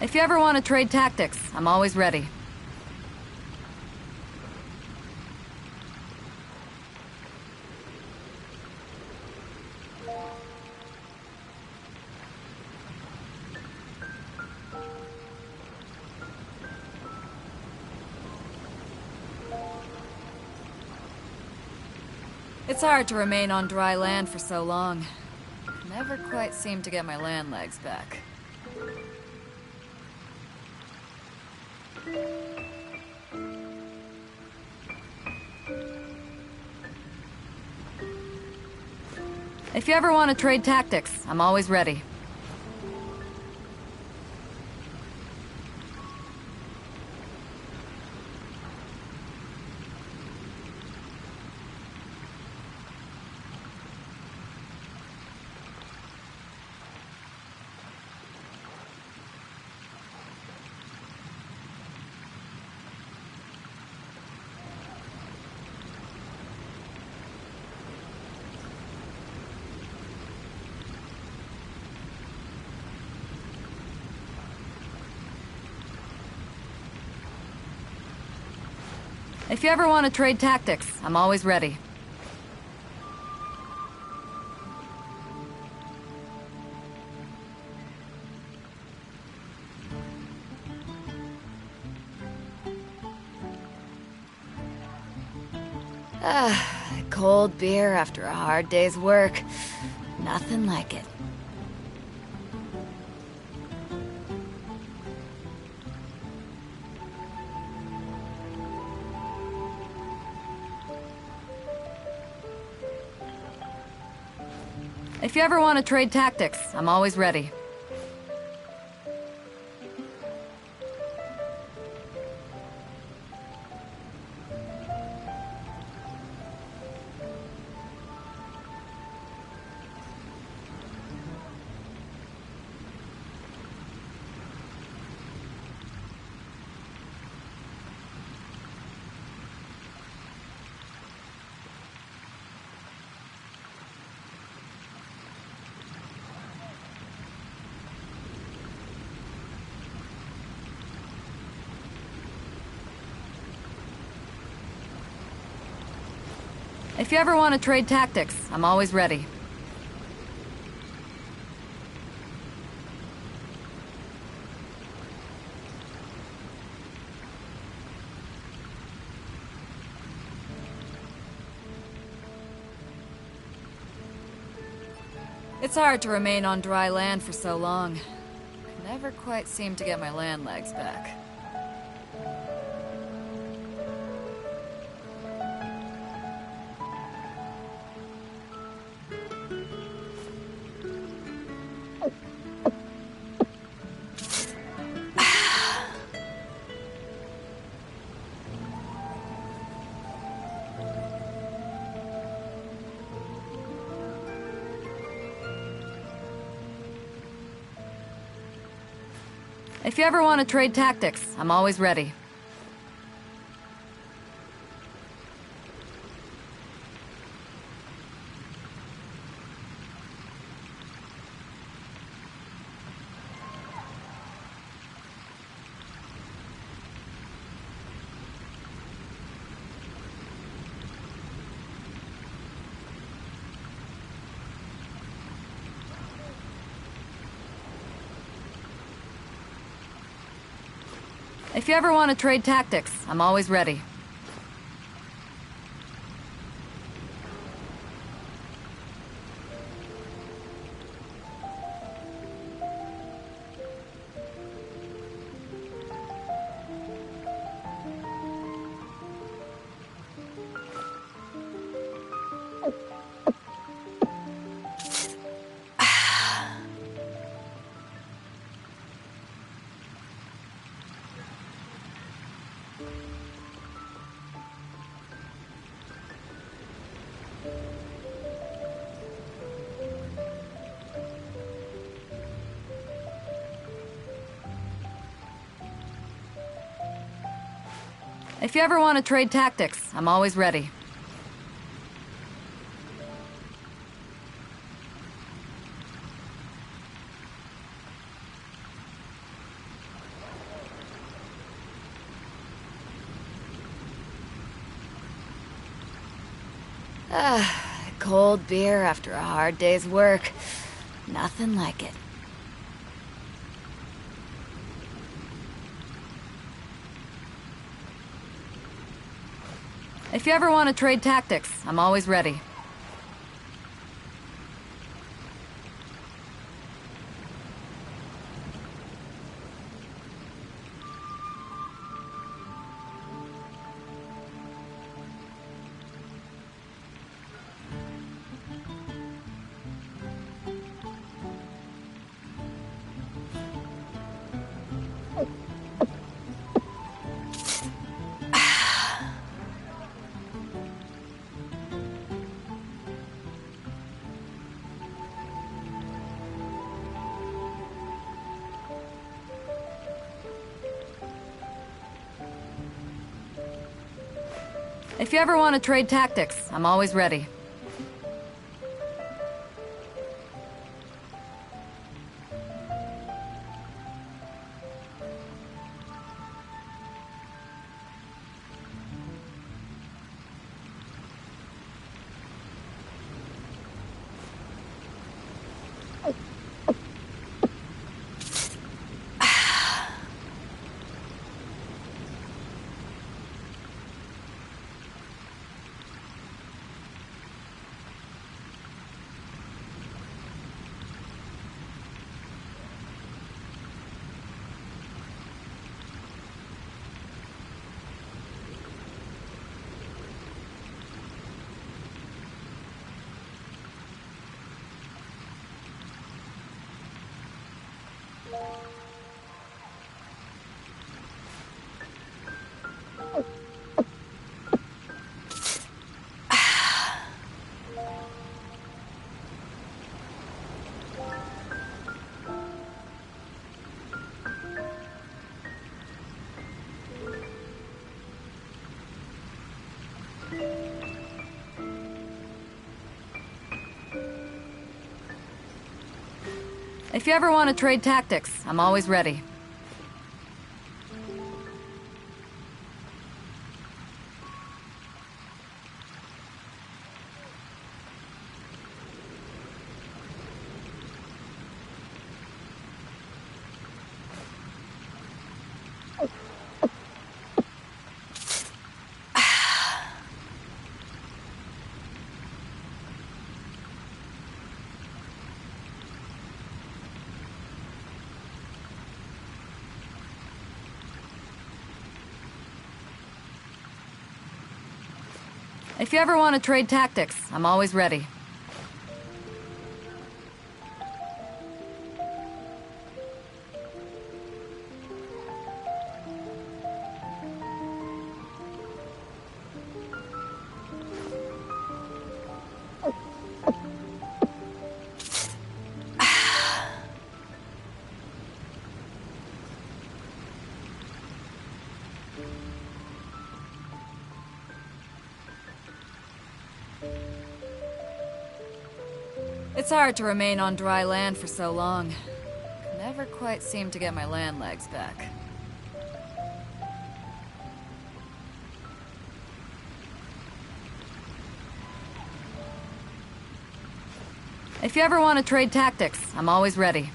If you ever want to trade tactics, I'm always ready. It's hard to remain on dry land for so long. Never quite seem to get my land legs back. If you ever want to trade tactics, I'm always ready. If you ever want to trade tactics, I'm always ready. Cold beer after a hard day's work. Nothing like it. If you ever want to trade tactics, I'm always ready. If you ever want to trade tactics, I'm always ready. It's hard to remain on dry land for so long. Never quite seem to get my land legs back. If you ever want to trade tactics, I'm always ready. If you ever want to trade tactics, I'm always ready. If you ever want to trade tactics, I'm always ready. Cold beer after a hard day's work. Nothing like it. If you ever want to trade tactics, I'm always ready. If you ever want to trade tactics, I'm always ready. If you ever want to trade tactics, I'm always ready. If you ever want to trade tactics, I'm always ready. It's hard to remain on dry land for so long. Never quite seem to get my land legs back. If you ever want to trade tactics, I'm always ready.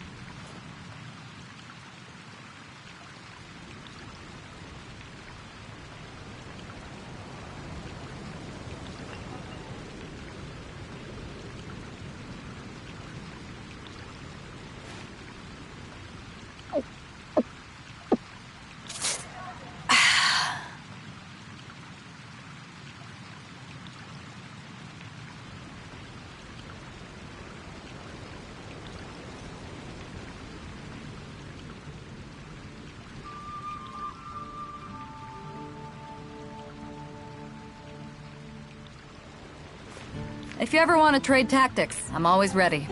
If you ever want to trade tactics, I'm always ready.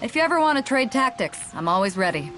If you ever want to trade tactics, I'm always ready.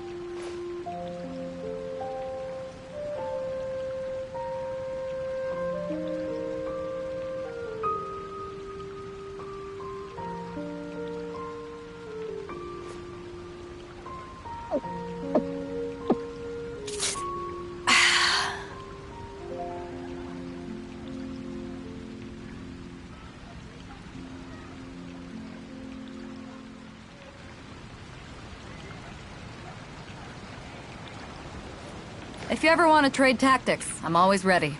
If you ever want to trade tactics, I'm always ready.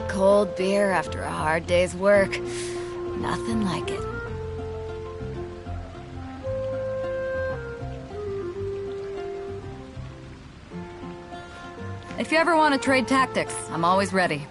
Cold beer after a hard day's work. Nothing like it. If you ever want to trade tactics, I'm always ready.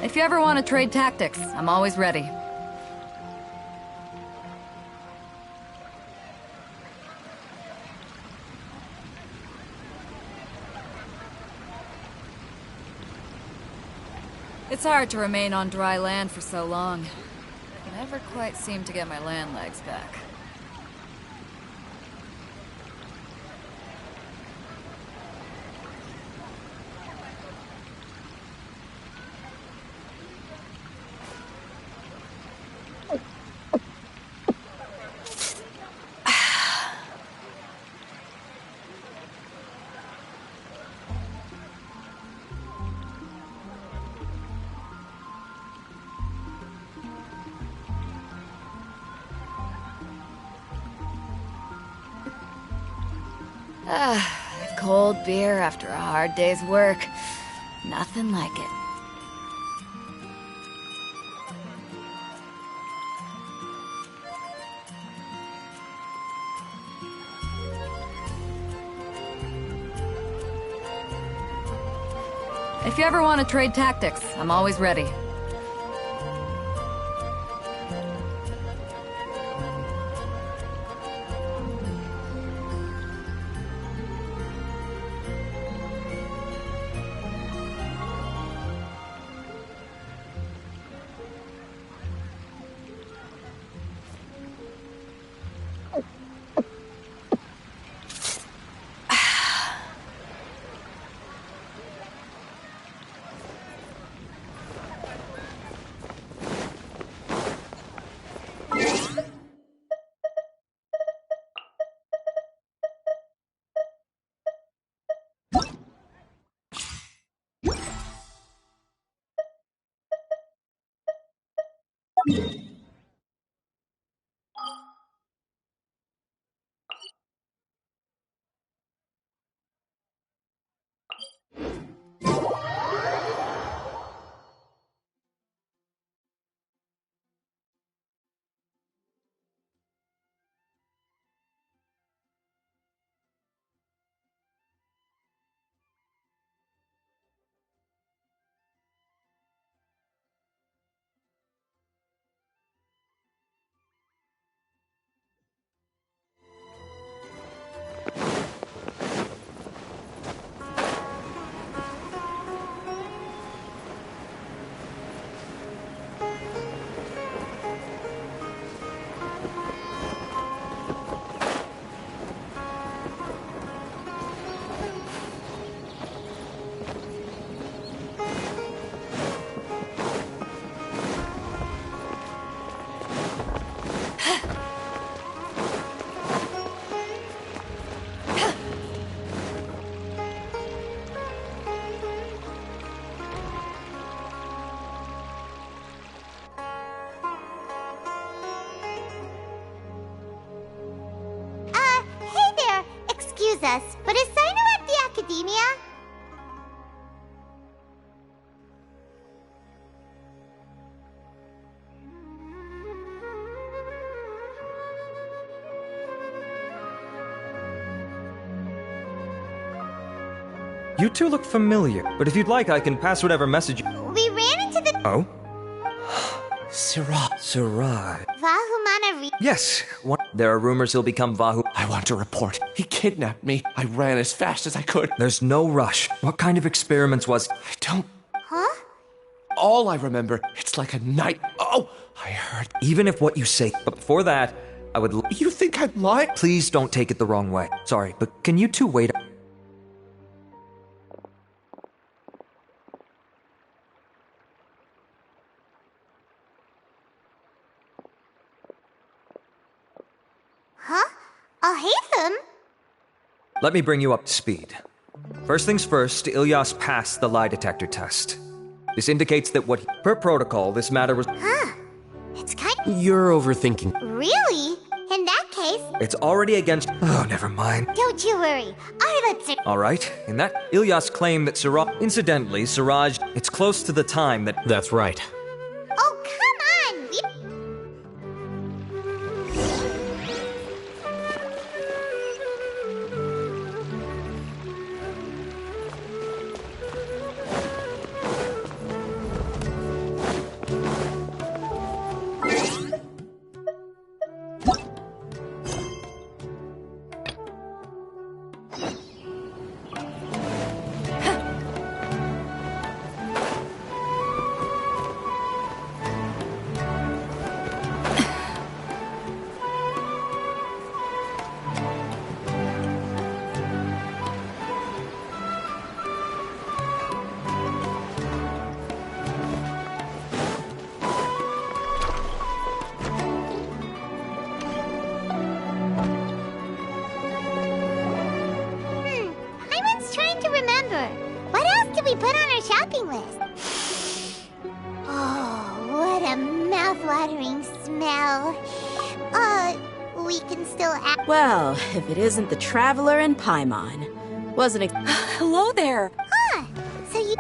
If you ever want to trade tactics, I'm always ready. It's hard to remain on dry land for so long. I never quite seem to get my land legs back. Cold beer after a hard day's work. Nothing like it. If you ever want to trade tactics, I'm always ready. with us, but is Sino at the Academia? You two look familiar, but if you'd like, I can pass whatever message you... We ran into the... Oh? Siraj. Siraj. Vahumana Yes, there are rumors he'll become Vahu... I want to report. He kidnapped me. I ran as fast as I could. There's no rush. What kind of experiments was... I don't... Huh? All I remember, it's like a night... Oh, I heard... Even if what you say... But before that, I would... You think I'm lying? Please don't take it the wrong way. Sorry, but can you two wait... Huh? Alhaitham? Let me bring you up to speed. First things first, Ilyas passed the lie detector test. This indicates that per protocol, this matter was... Huh. It's kind of... You're overthinking. Really? In that case... It's already against... Oh, never mind. Don't you worry. Our lips are... Alright, in that, Ilyas claimed that Siraj... Incidentally, Siraj, it's close to the time that... That's right. Oh, come on! Paimon's trying to remember. What else did we put on our shopping list? Oh, what a mouth-watering smell. We can still act... Well, if it isn't the Traveler and Paimon. Wasn't it? Hello there. Huh. So you...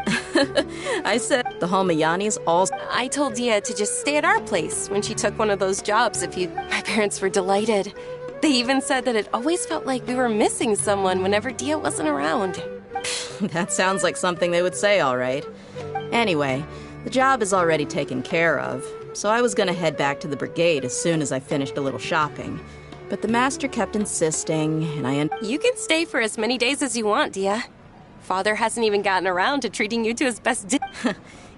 I said the Holmayanis all... I told Dia to just stay at our place when she took one of those jobs if you... My parents were delighted. They even said that it always felt like we were missing someone whenever Dia wasn't around. That sounds like something they would say, all right. Anyway, the job is already taken care of, so I was gonna head back to the brigade as soon as I finished a little shopping. But the master kept insisting, and I... You can stay for as many days as you want, Dia. Father hasn't even gotten around to treating you to his best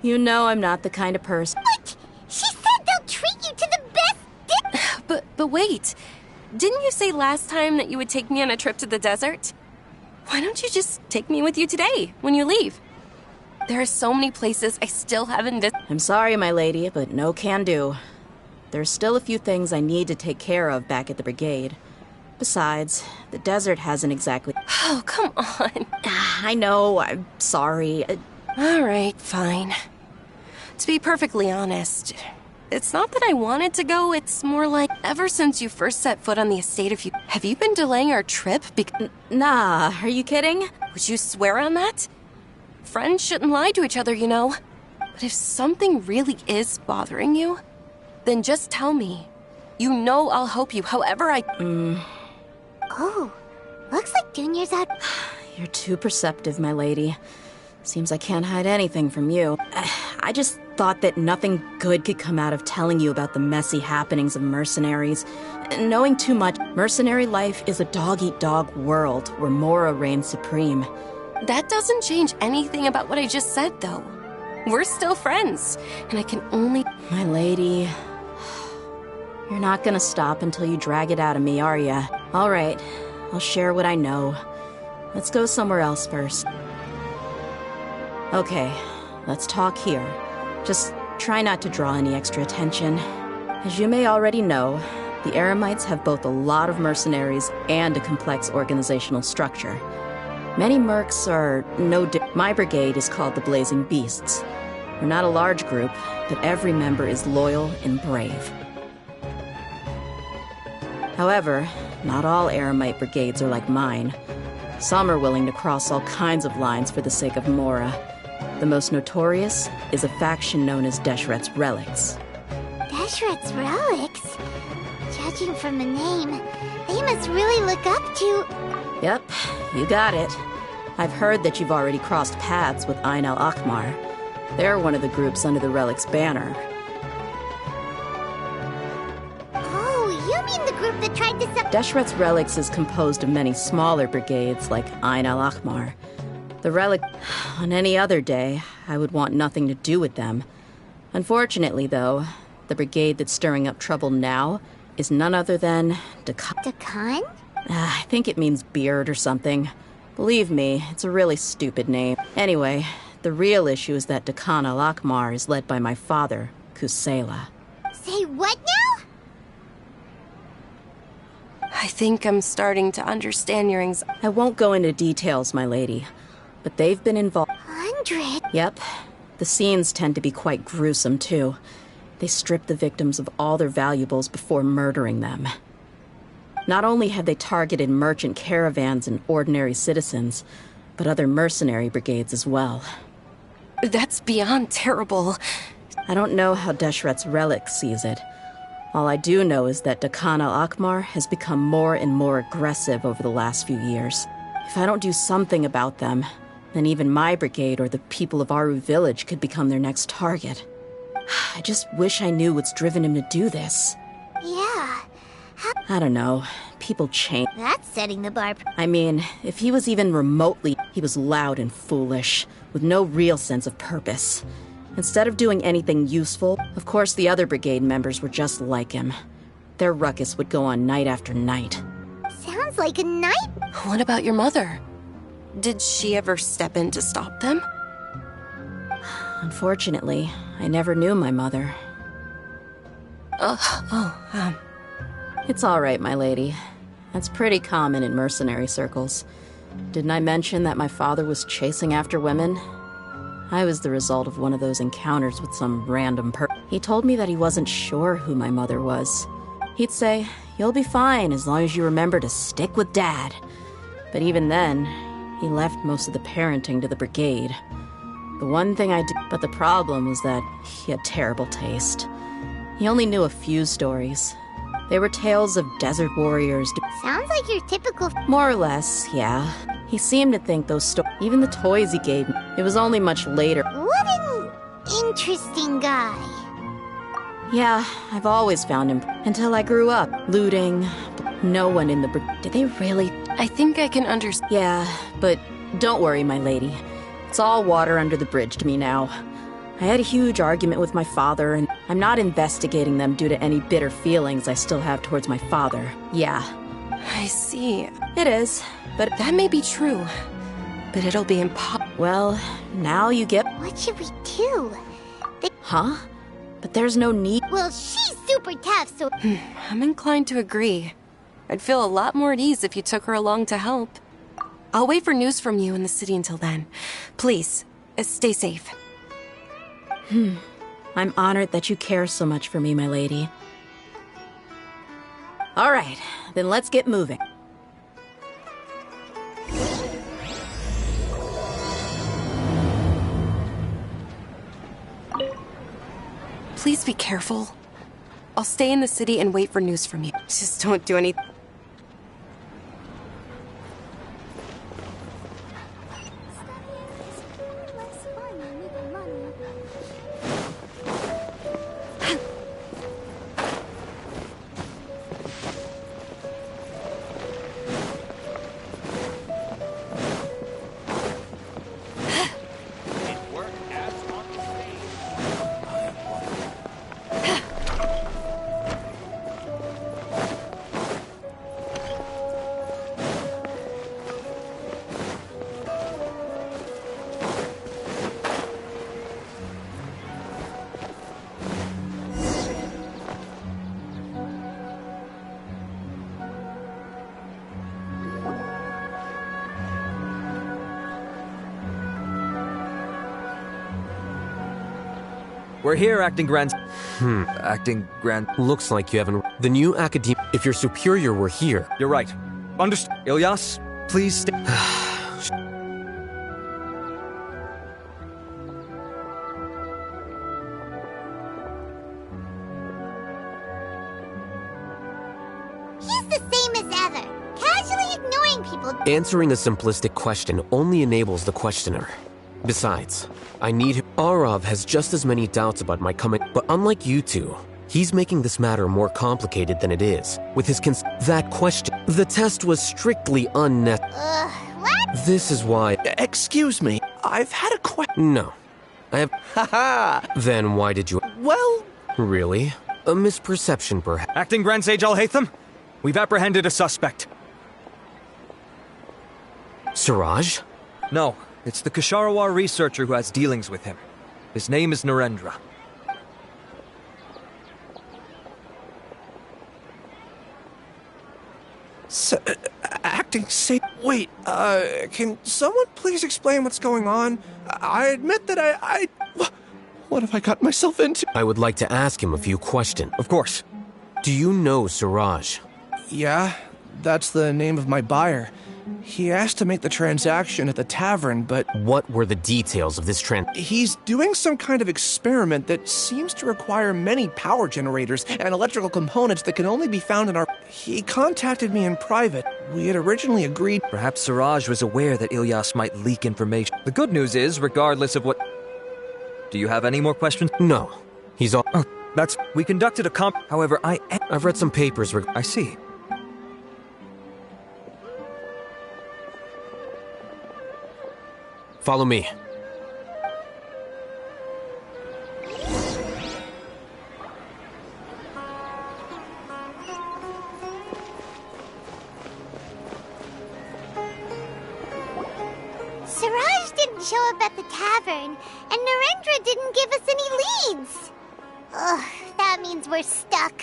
You know I'm not the kind of person... What? She said they'll treat you to the best But wait. Didn't you say last time that you would take me on a trip to the desert? Why don't you just take me with you today, when you leave? There are so many places I still haven't visited. I'm sorry, my lady, but no can do. There's still a few things I need to take care of back at the brigade. Besides, the desert hasn't exactly... Oh, come on. I know, I'm sorry. All right, fine. To be perfectly honest, it's not that I wanted to go, it's more like ever since you first set foot on the estate have you been delaying our trip Nah, are you kidding? Would you swear on that? Friends shouldn't lie to each other, you know. But if something really is bothering you, then just tell me. You know I'll help you however I... Oh, looks like Junior's out... You're too perceptive, my lady. Seems I can't hide anything from you. I just thought that nothing good could come out of telling you about the messy happenings of mercenaries. Knowing too much, mercenary life is a dog-eat-dog world where Mora reigns supreme. That doesn't change anything about what I just said, though. We're still friends, and I can only... My lady... You're not gonna stop until you drag it out of me, are ya? All right, I'll share what I know. Let's go somewhere else first. Okay, let's talk here. Just try not to draw any extra attention. As you may already know, the Eremites have both a lot of mercenaries and a complex organizational structure. Many mercs are My brigade is called the Blazing Beasts. We're not a large group, but every member is loyal and brave. However, not all Eremite brigades are like mine. Some are willing to cross all kinds of lines for the sake of Mora. The most notorious is a faction known as Deshret's Relics. Deshret's Relics? Judging from the name, they must really look up to... Yep, you got it. I've heard that you've already crossed paths with Ain al-Akmar. They're one of the groups under the Relic's banner. Oh, you mean the group that tried to Deshret's Relics is composed of many smaller brigades like Ain al-Akmar. The Relic... On any other day, I would want nothing to do with them. Unfortunately, though, the brigade that's stirring up trouble now is none other than... Dakan? I think it means beard or something. Believe me, it's a really stupid name. Anyway, the real issue is that Dakan al-Akmar is led by my father, Kusela. Say what now? I think I'm starting to understand your anxiety. I won't go into details, my lady, but they've been involved. 100? Yep. The scenes tend to be quite gruesome, too. They strip the victims of all their valuables before murdering them. Not only have they targeted merchant caravans and ordinary citizens, but other mercenary brigades as well. That's beyond terrible. I don't know how Deshret's Relic sees it. All I do know is that Dakan al-Akmar has become more and more aggressive over the last few years. If I don't do something about them, then even my brigade or the people of Aru village could become their next target. I just wish I knew what's driven him to do this. Yeah. I don't know. People change. That's setting the bar. I mean, if he was even remotely... He was loud and foolish, with no real sense of purpose. Instead of doing anything useful, of course the other brigade members were just like him. Their ruckus would go on night after night. Sounds like a night. What about your mother? Did she ever step in to stop them? Unfortunately, I never knew my mother. It's all right, my lady. That's pretty common in mercenary circles. Didn't I mention that my father was chasing after women? I was the result of one of those encounters with some random He told me that he wasn't sure who my mother was. He'd say, "You'll be fine as long as you remember to stick with Dad." But even then, he left most of the parenting to the brigade. The one thing I did... But the problem was that he had terrible taste. He only knew a few stories. They were tales of desert warriors... Sounds like your typical... More or less, yeah. He seemed to think those stories... Even the toys he gave me... It was only much later... What an interesting guy. Yeah, I've always found him. Until I grew up. Looting... No one in the... Did they really... I think I can understand. Yeah, but don't worry, my lady. It's all water under the bridge to me now. I had a huge argument with my father, and I'm not investigating them due to any bitter feelings I still have towards my father. Yeah. I see. It is, but... That may be true, but it'll be impossible. Well, now you get... What should we do? Huh? But there's no need... Well, she's super tough, so... I'm inclined to agree. I'd feel a lot more at ease if you took her along to help. I'll wait for news from you in the city until then. Please, stay safe. I'm honored that you care so much for me, my lady. All right, then let's get moving. Please be careful. I'll stay in the city and wait for news from you. Just don't do anything. We're here acting grand... Acting grand... Looks like you haven't... The new academe... If your superior were here... You're right. Understood. Ilyas, Please stay. He's the same as ever, casually ignoring people. Answering a simplistic question only enables the questioner. Besides, I need him. Arav has just as many doubts about my coming, but unlike you two, he's making this matter more complicated than it is. With his that question, the test was strictly unnecessary. What? This is why. Excuse me, I've had a question. No. I have. Haha! Then why did you. Well, Really? A misperception, perhaps. Acting Grand Sage Al-Haytham, we've apprehended a suspect. Siraj? No, it's the Kasharawar researcher who has dealings with him. His name is Narendra. acting say. Wait, can someone please explain what's going on? I admit that I. What have I got myself into? I would like to ask him a few questions. Of course. Do you know Siraj? Yeah, that's the name of my buyer. He asked to make the transaction at the tavern, but What were the details of this he's doing some kind of experiment that seems to require many power generators and electrical components that can only be found in our. He contacted me in private. We had originally agreed. Perhaps Siraj was aware that Ilyas might leak information. The good news is, regardless of what... Do you have any more questions? No. He's all. Oh, that's... We conducted a However, I've read some papers. I see. Follow me. Siraj didn't show up at the tavern, and Narendra didn't give us any leads. Ugh, that means we're stuck.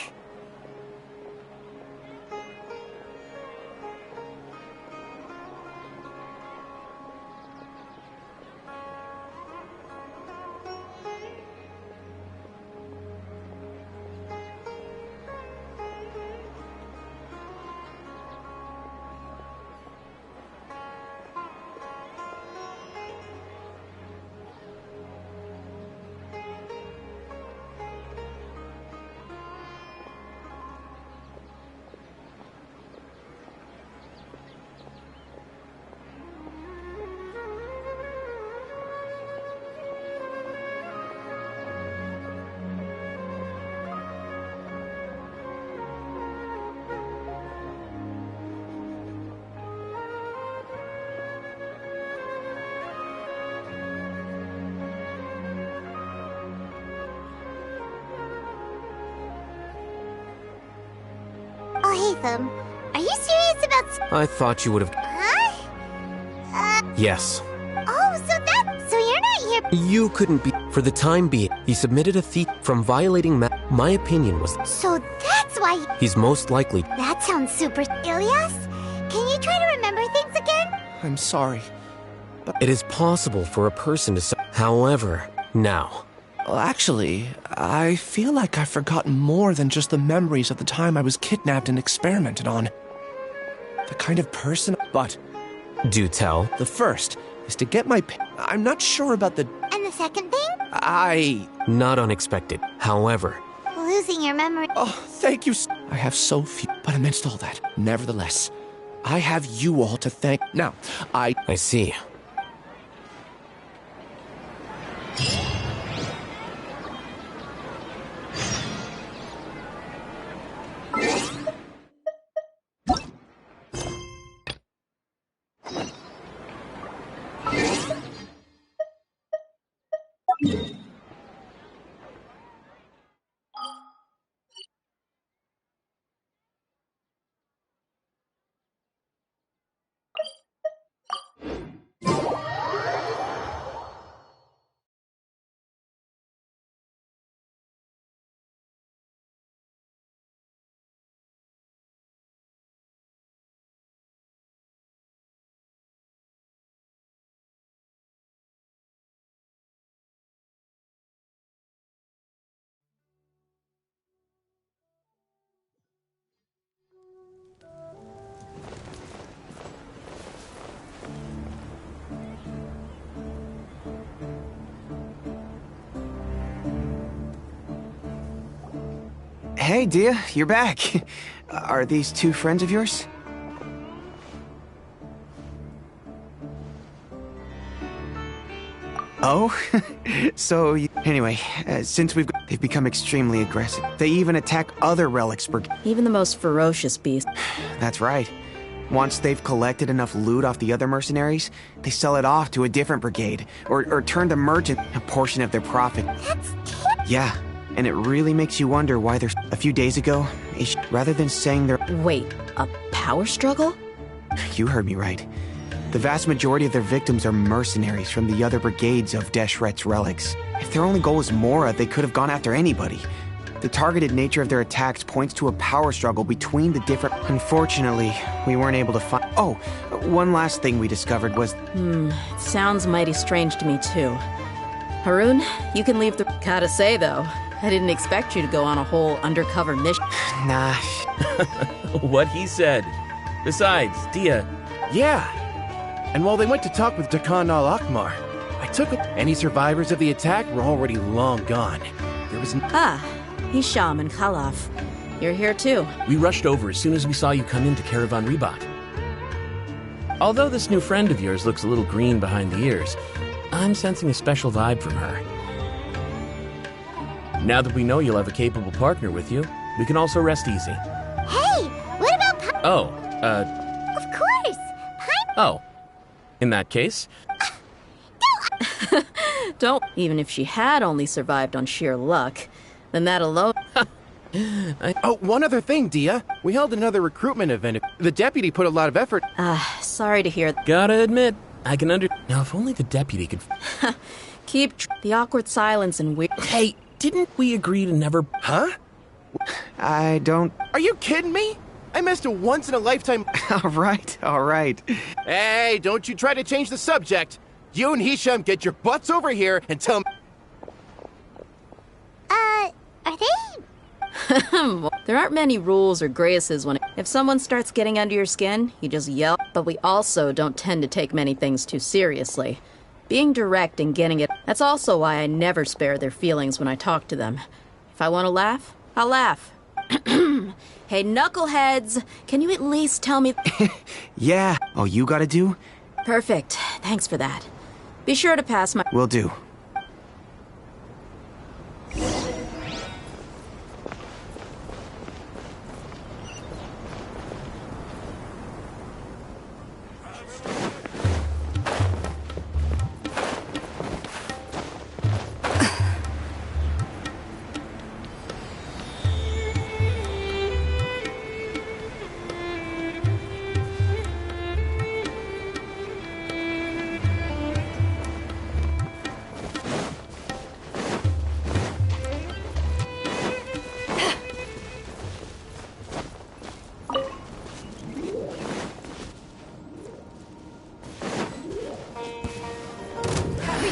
Haytham, are you serious about... I thought you would have. Huh? Yes. Oh, so you're not here... You couldn't be. For the time being, he submitted a thief from violating my opinion was. So that's why... He's most likely. That sounds super... Ilyas, can you try to remember things again? I'm sorry. It is possible for a person to. However, now. Well, actually, I feel like I've forgotten more than just the memories of the time I was kidnapped and experimented on. The kind of person... But Do tell. the first is to get my... I'm not sure about the... And the second thing? Not unexpected. However, Losing your memory... Oh, thank you. I have so few... But amidst all that, nevertheless, I have you all to thank... Now, I see. Hey, Dia, you're back. Are these two friends of yours? Oh? Anyway, since they've become extremely aggressive. They even attack other relics Even the most ferocious beast. That's right. Once they've collected enough loot off the other mercenaries, they sell it off to a different brigade, or turn to merchant a portion of their profit. That's terrible. Yeah, and it really makes you wonder why there's... A few days ago, rather than saying they're... Wait, a power struggle? You heard me right. The vast majority of their victims are mercenaries from the other brigades of Deshret's relics. If their only goal was Mora, they could have gone after anybody. The targeted nature of their attacks points to a power struggle between the different... Unfortunately, we weren't able to find... Oh, one last thing we discovered was... It sounds mighty strange to me, too. Haroon, you can leave the... Gotta say, though, I didn't expect you to go on a whole undercover mission. Nah. What he said. Besides, Dia... Yeah. And while they went to talk with Dakan al-Akmar, I took any survivors of the attack were already long gone. There was Hisham and Khalaf. You're here too. We rushed over as soon as we saw you come into Caravan Ribat. Although this new friend of yours looks a little green behind the ears, I'm sensing a special vibe from her. Now that we know you'll have a capable partner with you, we can also rest easy. Hey, what about Of course! Oh. In that case... Don't. Even if she had only survived on sheer luck, then that alone... Oh, one other thing, Dia. We held another recruitment event. The deputy put a lot of effort. Sorry to hear... Gotta admit, I can Now, if only the deputy could... Keep the awkward silence and weird... Hey, didn't we agree to never... Huh? I don't... Are you kidding me? I missed a once-in-a-lifetime... All right. Hey, don't you try to change the subject. You and Hisham get your butts over here and tell me... Are they? There aren't many rules or graces when... If someone starts getting under your skin, you just yell. But we also don't tend to take many things too seriously. Being direct and getting it... That's also why I never spare their feelings when I talk to them. If I want to laugh, I'll laugh. Hey, knuckleheads, can you at least tell me... Yeah. All you gotta do? Perfect. Thanks for that. Be sure to pass my... Will do.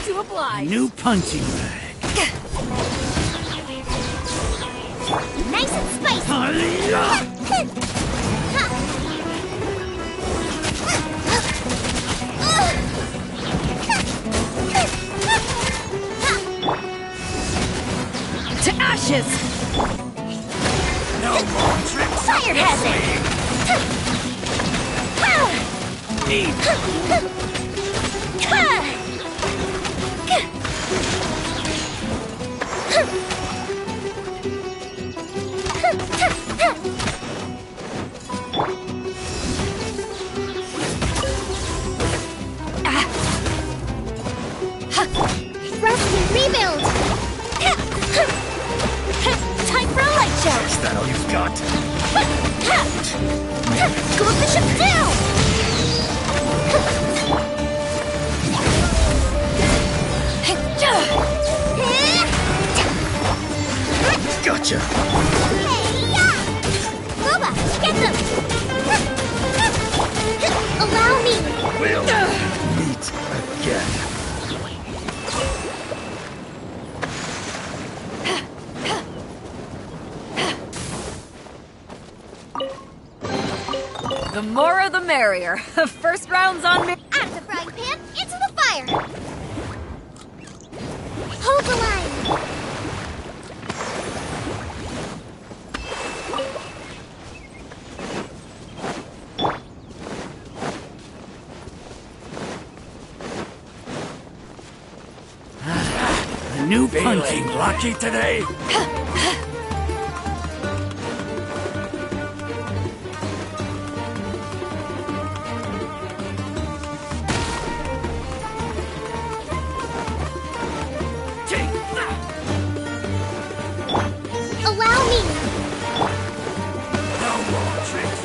To oblige. New punching bag. Nice and spicy! To ashes! No more tricks. Fire hazard! Rest and rebuild! Time for a light show! Is that all you've got? Go bishop down! Gotcha. Hey-ya! Boba, get them! Allow me! We'll meet again. The more the merrier. First round's on me. Out of the frying pan, into the fire! Hold the line! lucky today? Allow me! No more tricks.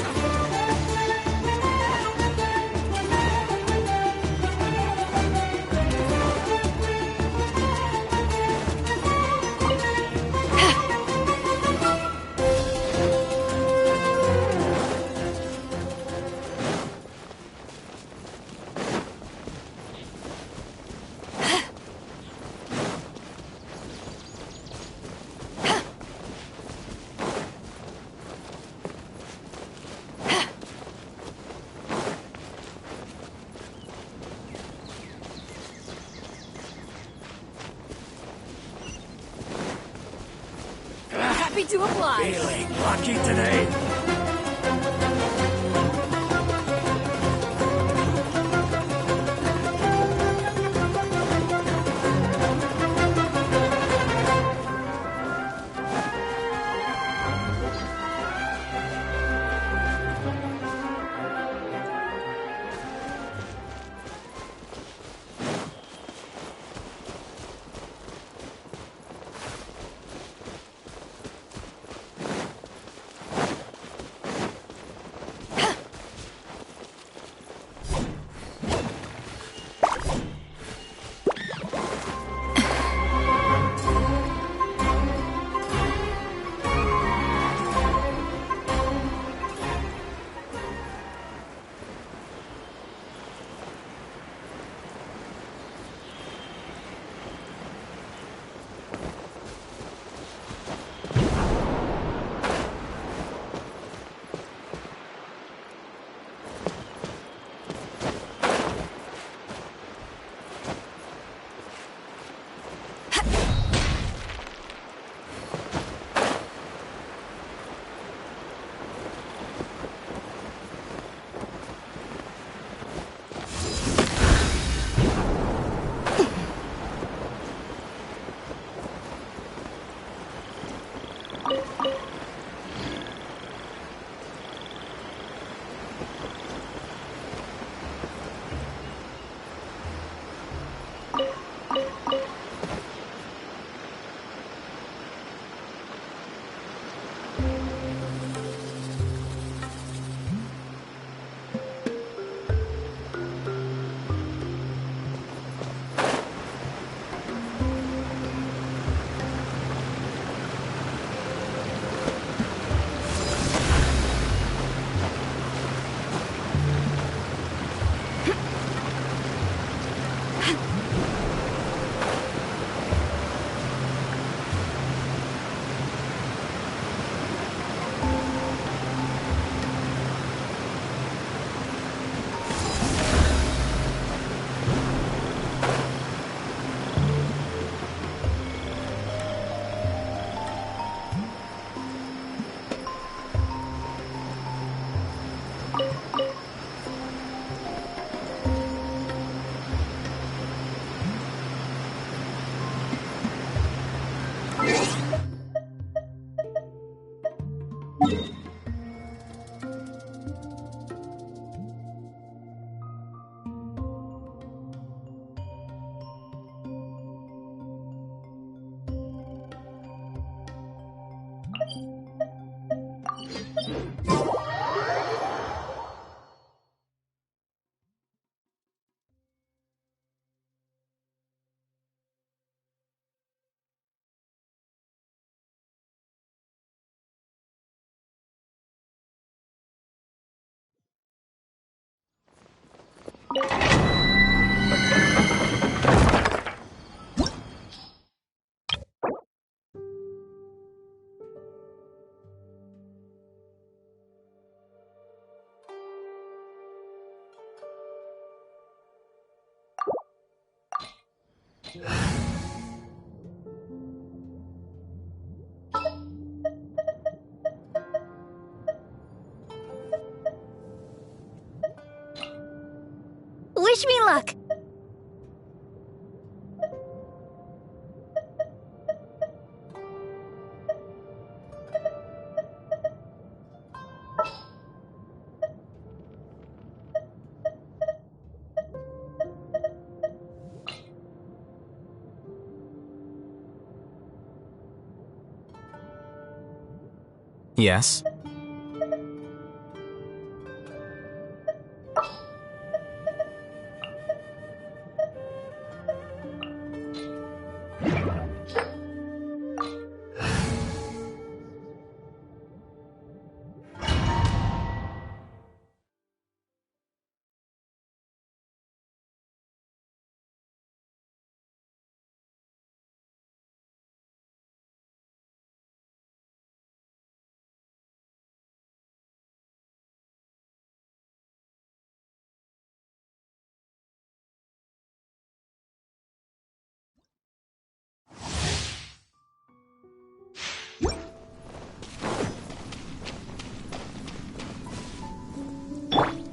Happy to oblige. Feeling lucky today? Wish me luck! Yes?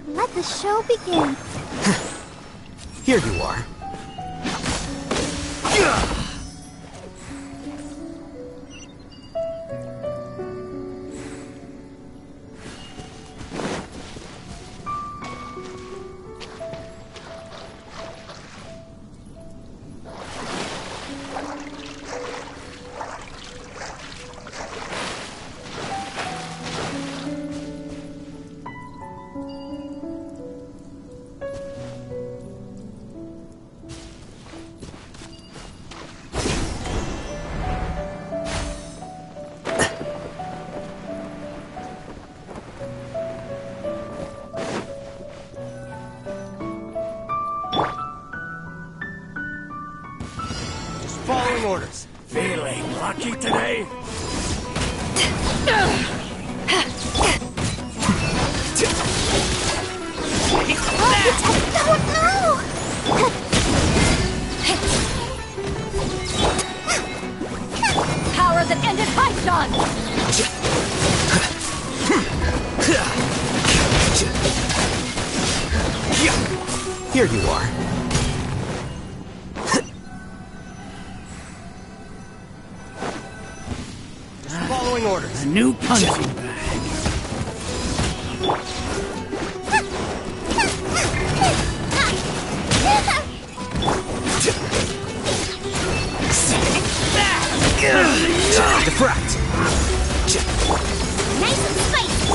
Let the show begin. Here you are. Following orders. Feeling lucky today? Power that ended Python! Here you are. Following orders. A new punching bag. Defract. Nice and spicy.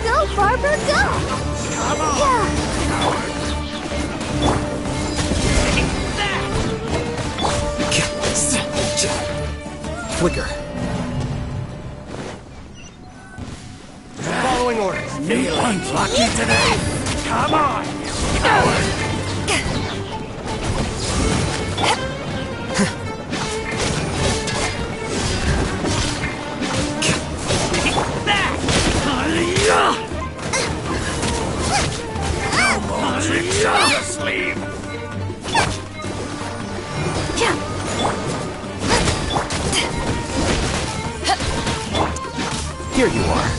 Go, Barber, go! Come on! Flicker. Following orders. Feeling lucky today? Come on, you coward! No more tricks up your sleeve! Here you are.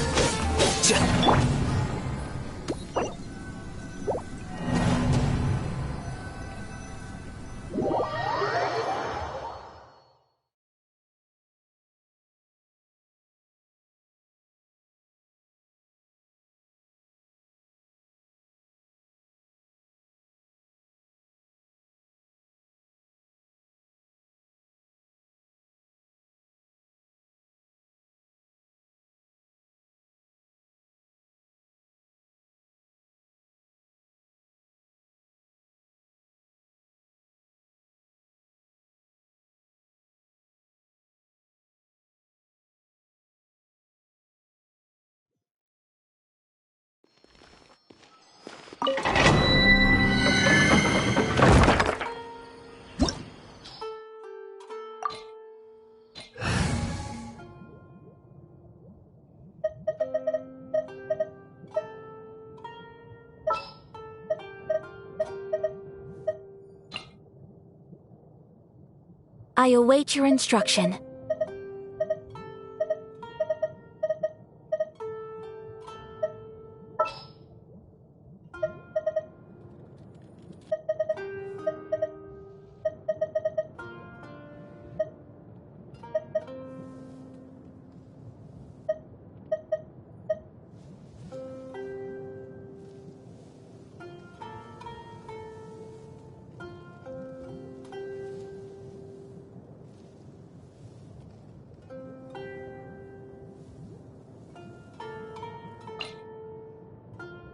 I await your instruction.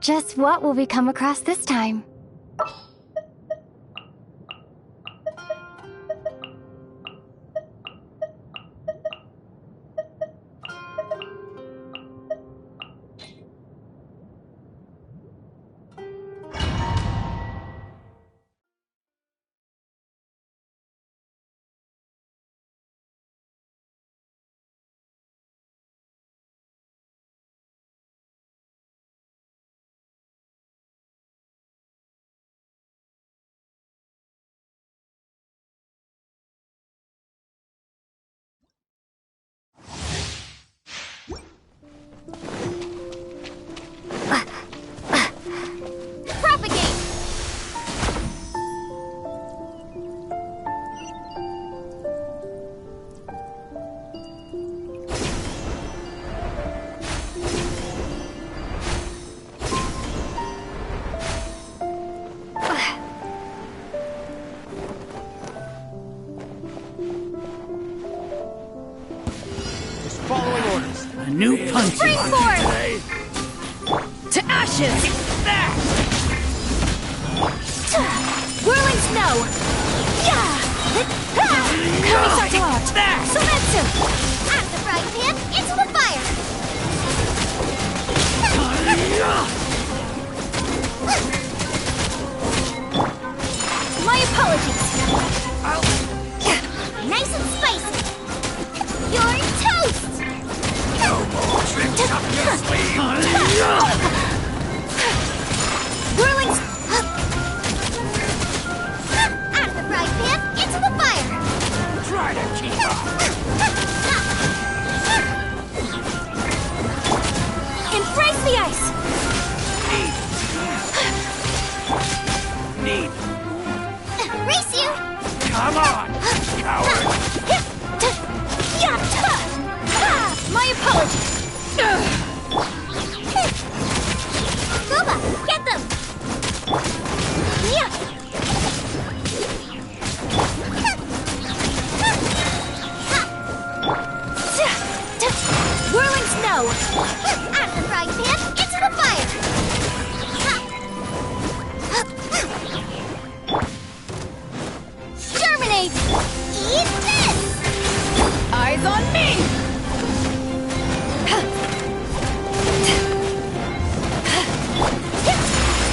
Just what will we come across this time? A new punch. Springboard! To ashes! Whirling snow! Yeah! Kami-sato! Sumetsu! Out of the frying pan, into the fire! My apologies! Nice and spicy! You're toast! No more tricks up your sleeve. Whirling out of the frying pan, into the fire! Try to keep up. Embrace the ice! Need. Race you! Come on, coward. My apologies! Boba, get them! Whirling snow! Out of the frying pan, into the fire! Germinate! Eat this! Eyes on me!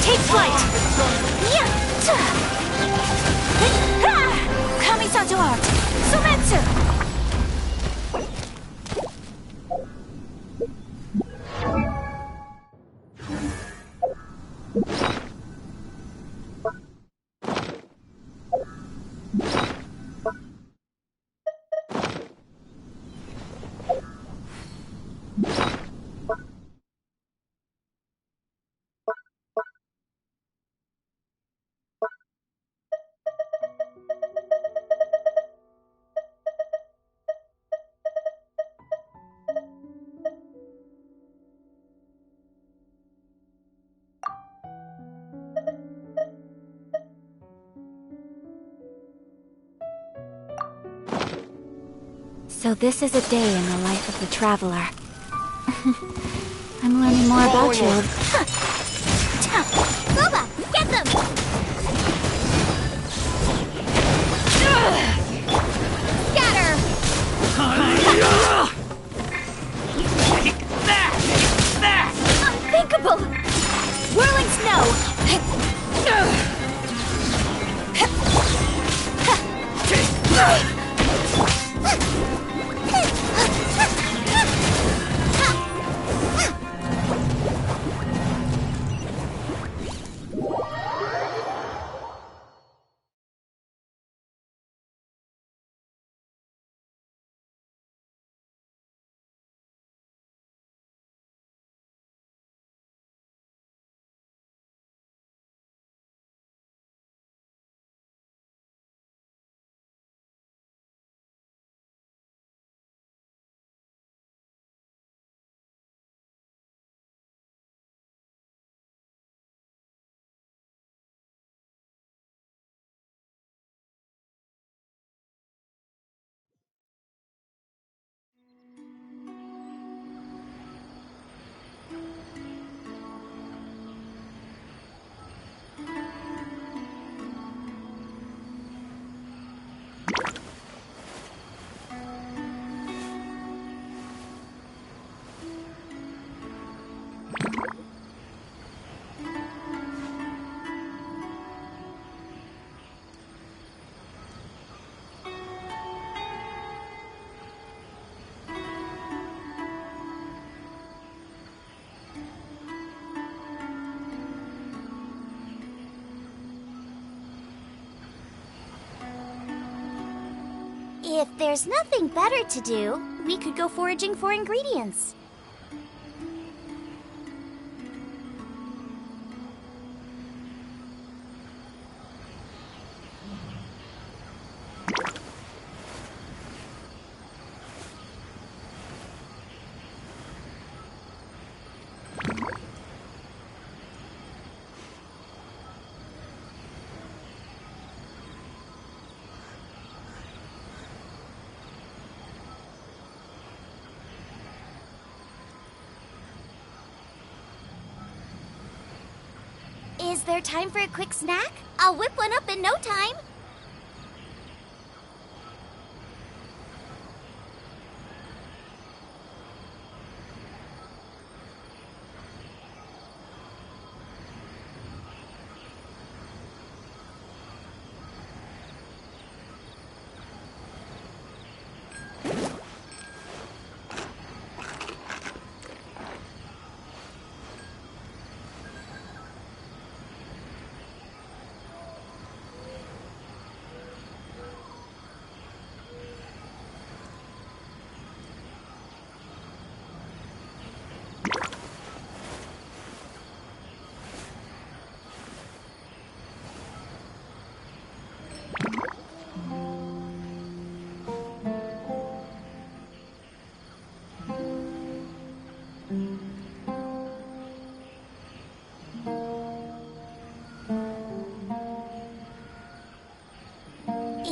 Take flight! Kami-sato art! Sumetsu! So this is a day in the life of the traveler. I'm learning more about you. Boba, get them! Scatter! Unthinkable! Whirling snow! If there's nothing better to do, we could go foraging for ingredients. Is there time for a quick snack? I'll whip one up in no time.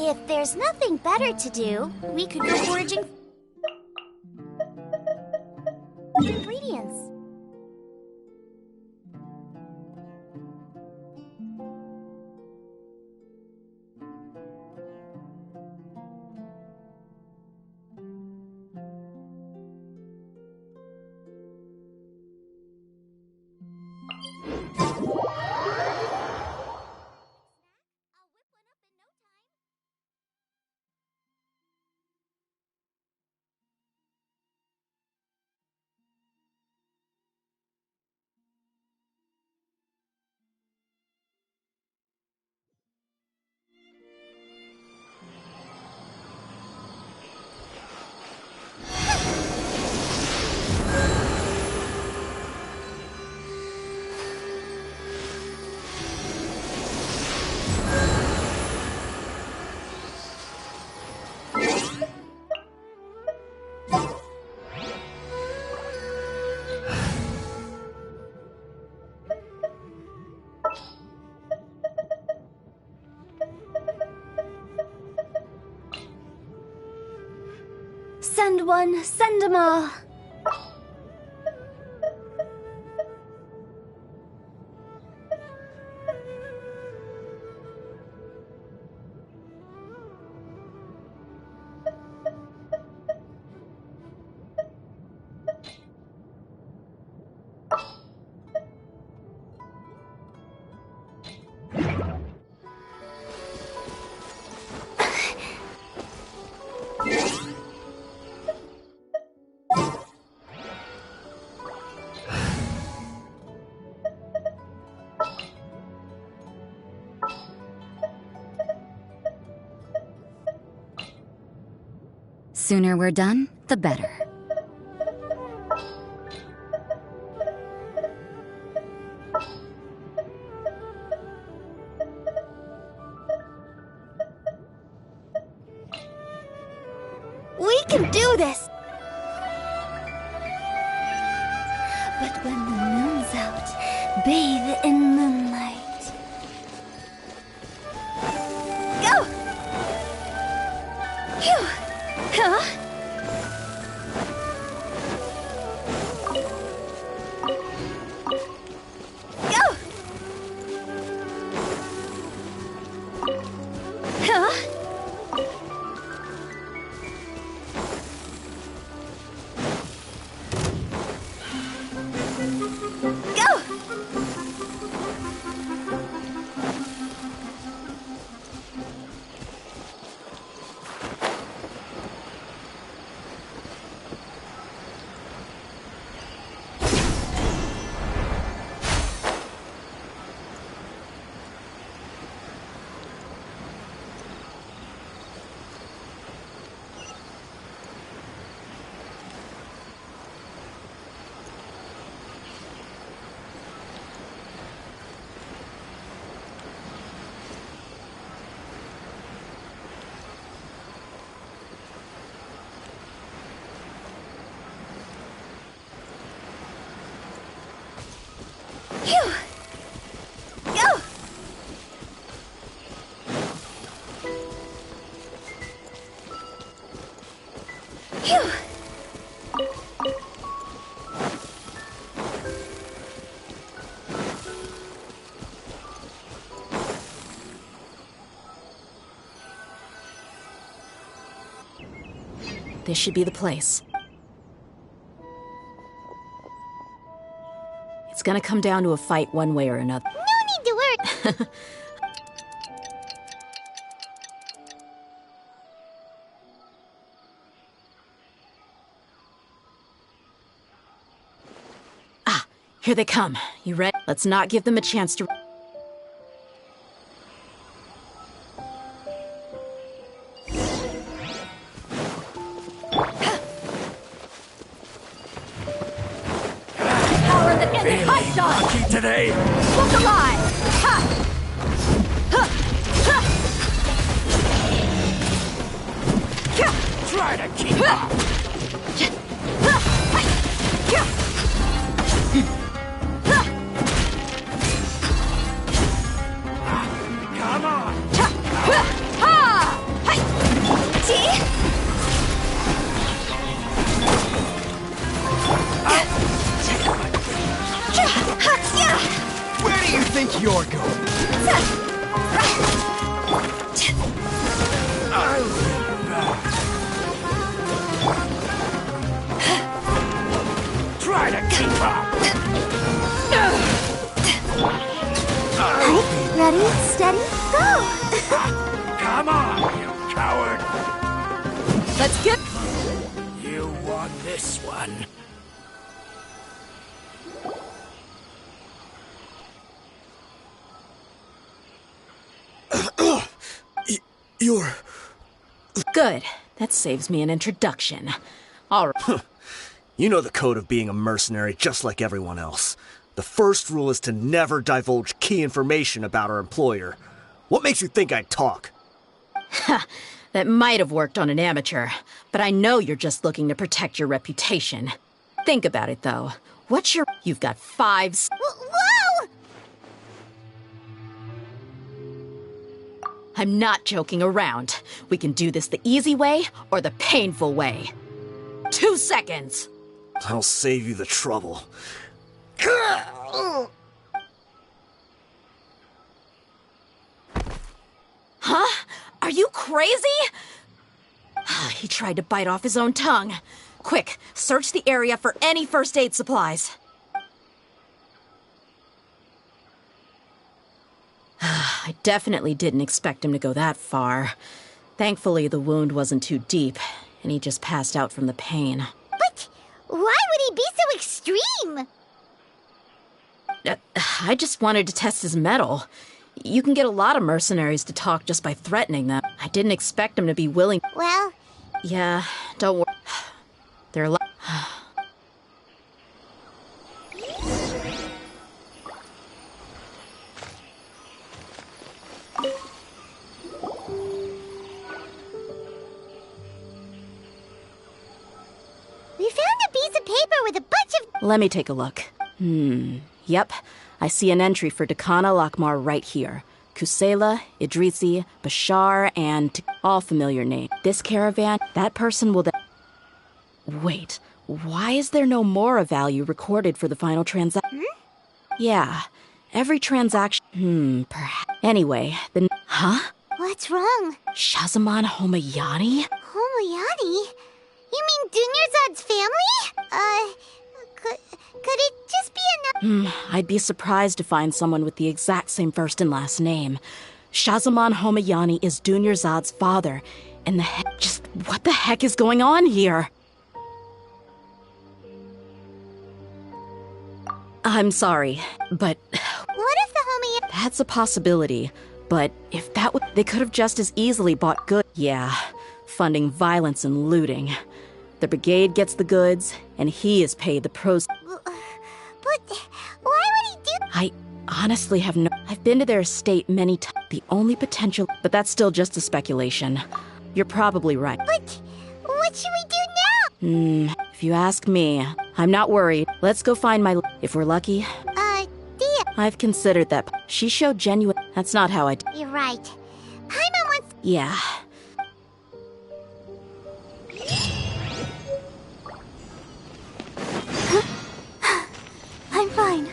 If there's nothing better to do, we could go foraging for ingredients. Send one, send 'em all. Sooner we're done, the better. We can do this! But when the moon's out, bathe in moonlight. Go! Phew! Huh? Go! Huh? Go! Phew! Go! Phew! This should be the place. It's gonna come down to a fight one way or another. No need to worry. Here they come. You ready? Let's not give them a chance to... Power that ended high dodge! Lucky today! Look alive! Ha! Try to keep up! Come on! Where do you think you're going? I'll get back. Try to keep up! Ready, steady, go! Come on, you coward! Let's get... You won this one. You're... Good. That saves me an introduction. All right. You know the code of being a mercenary just like everyone else. The first rule is to never divulge key information about our employer. What makes you think I'd talk? That might have worked on an amateur, but I know you're just looking to protect your reputation. Think about it, though. What's your... You've got 5... Whoa! I'm not joking around. We can do this the easy way or the painful way. 2 seconds! I'll save you the trouble. Huh? Are you crazy? He tried to bite off his own tongue. Quick, search the area for any first aid supplies. I definitely didn't expect him to go that far. Thankfully, the wound wasn't too deep, and he just passed out from the pain. But why would he be so extreme? I just wanted to test his mettle. You can get a lot of mercenaries to talk just by threatening them. I didn't expect him to be willing. Well... Yeah, don't worry. There are a lot... We found a piece of paper with a bunch of... Let me take a look. Yep. I see an entry for Dakana Lakmar right here. Kusela, Idrisi, Bashar, and... all familiar names. This caravan, that person will then... Wait, why is there no Mora value recorded for the final transaction? Yeah, every transaction... perhaps... Anyway, the... Huh? What's wrong? Shazamon Homayani? Homayani? You mean Dunyarzad's family? Could it just be another... I'd be surprised to find someone with the exact same first and last name. Shazamon Homayani is Dunyarzad's father, and just what the heck is going on here? I'm sorry, but... What if the Homayani... That's a possibility, but if that would... They could have just as easily bought goods. Yeah, funding violence and looting. The brigade gets the goods, and he is paid the pros... But why would he do... I honestly have no... I've been to their estate many times. The only potential... But that's still just a speculation. You're probably right. But what should we do now? If you ask me, I'm not worried. Let's go find my... If we're lucky... Dia... I've considered that. She showed genuine... That's not how I... You're right. Paimon wants... Yeah. I'm fine.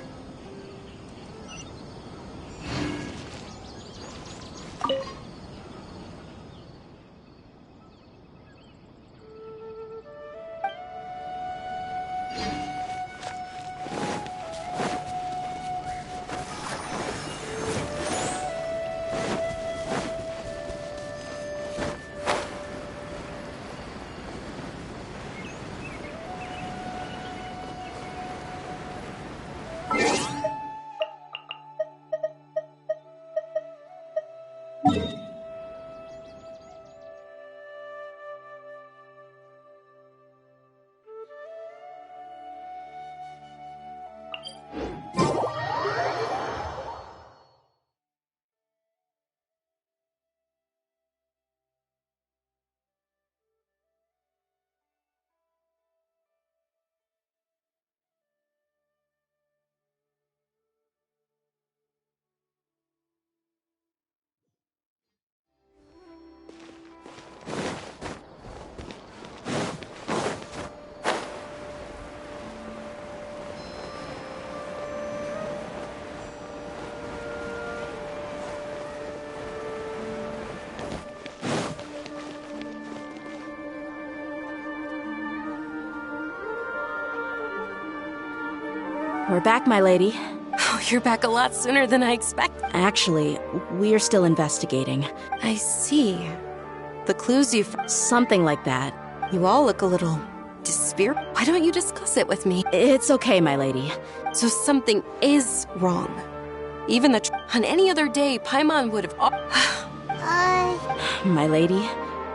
We're back, my lady. Oh, you're back a lot sooner than I expected. Actually, we're still investigating. I see. The clues you've... Something like that. You all look a little... dispirit. Why don't you discuss it with me? It's okay, my lady. So something is wrong. Even on any other day, Paimon would have... My lady,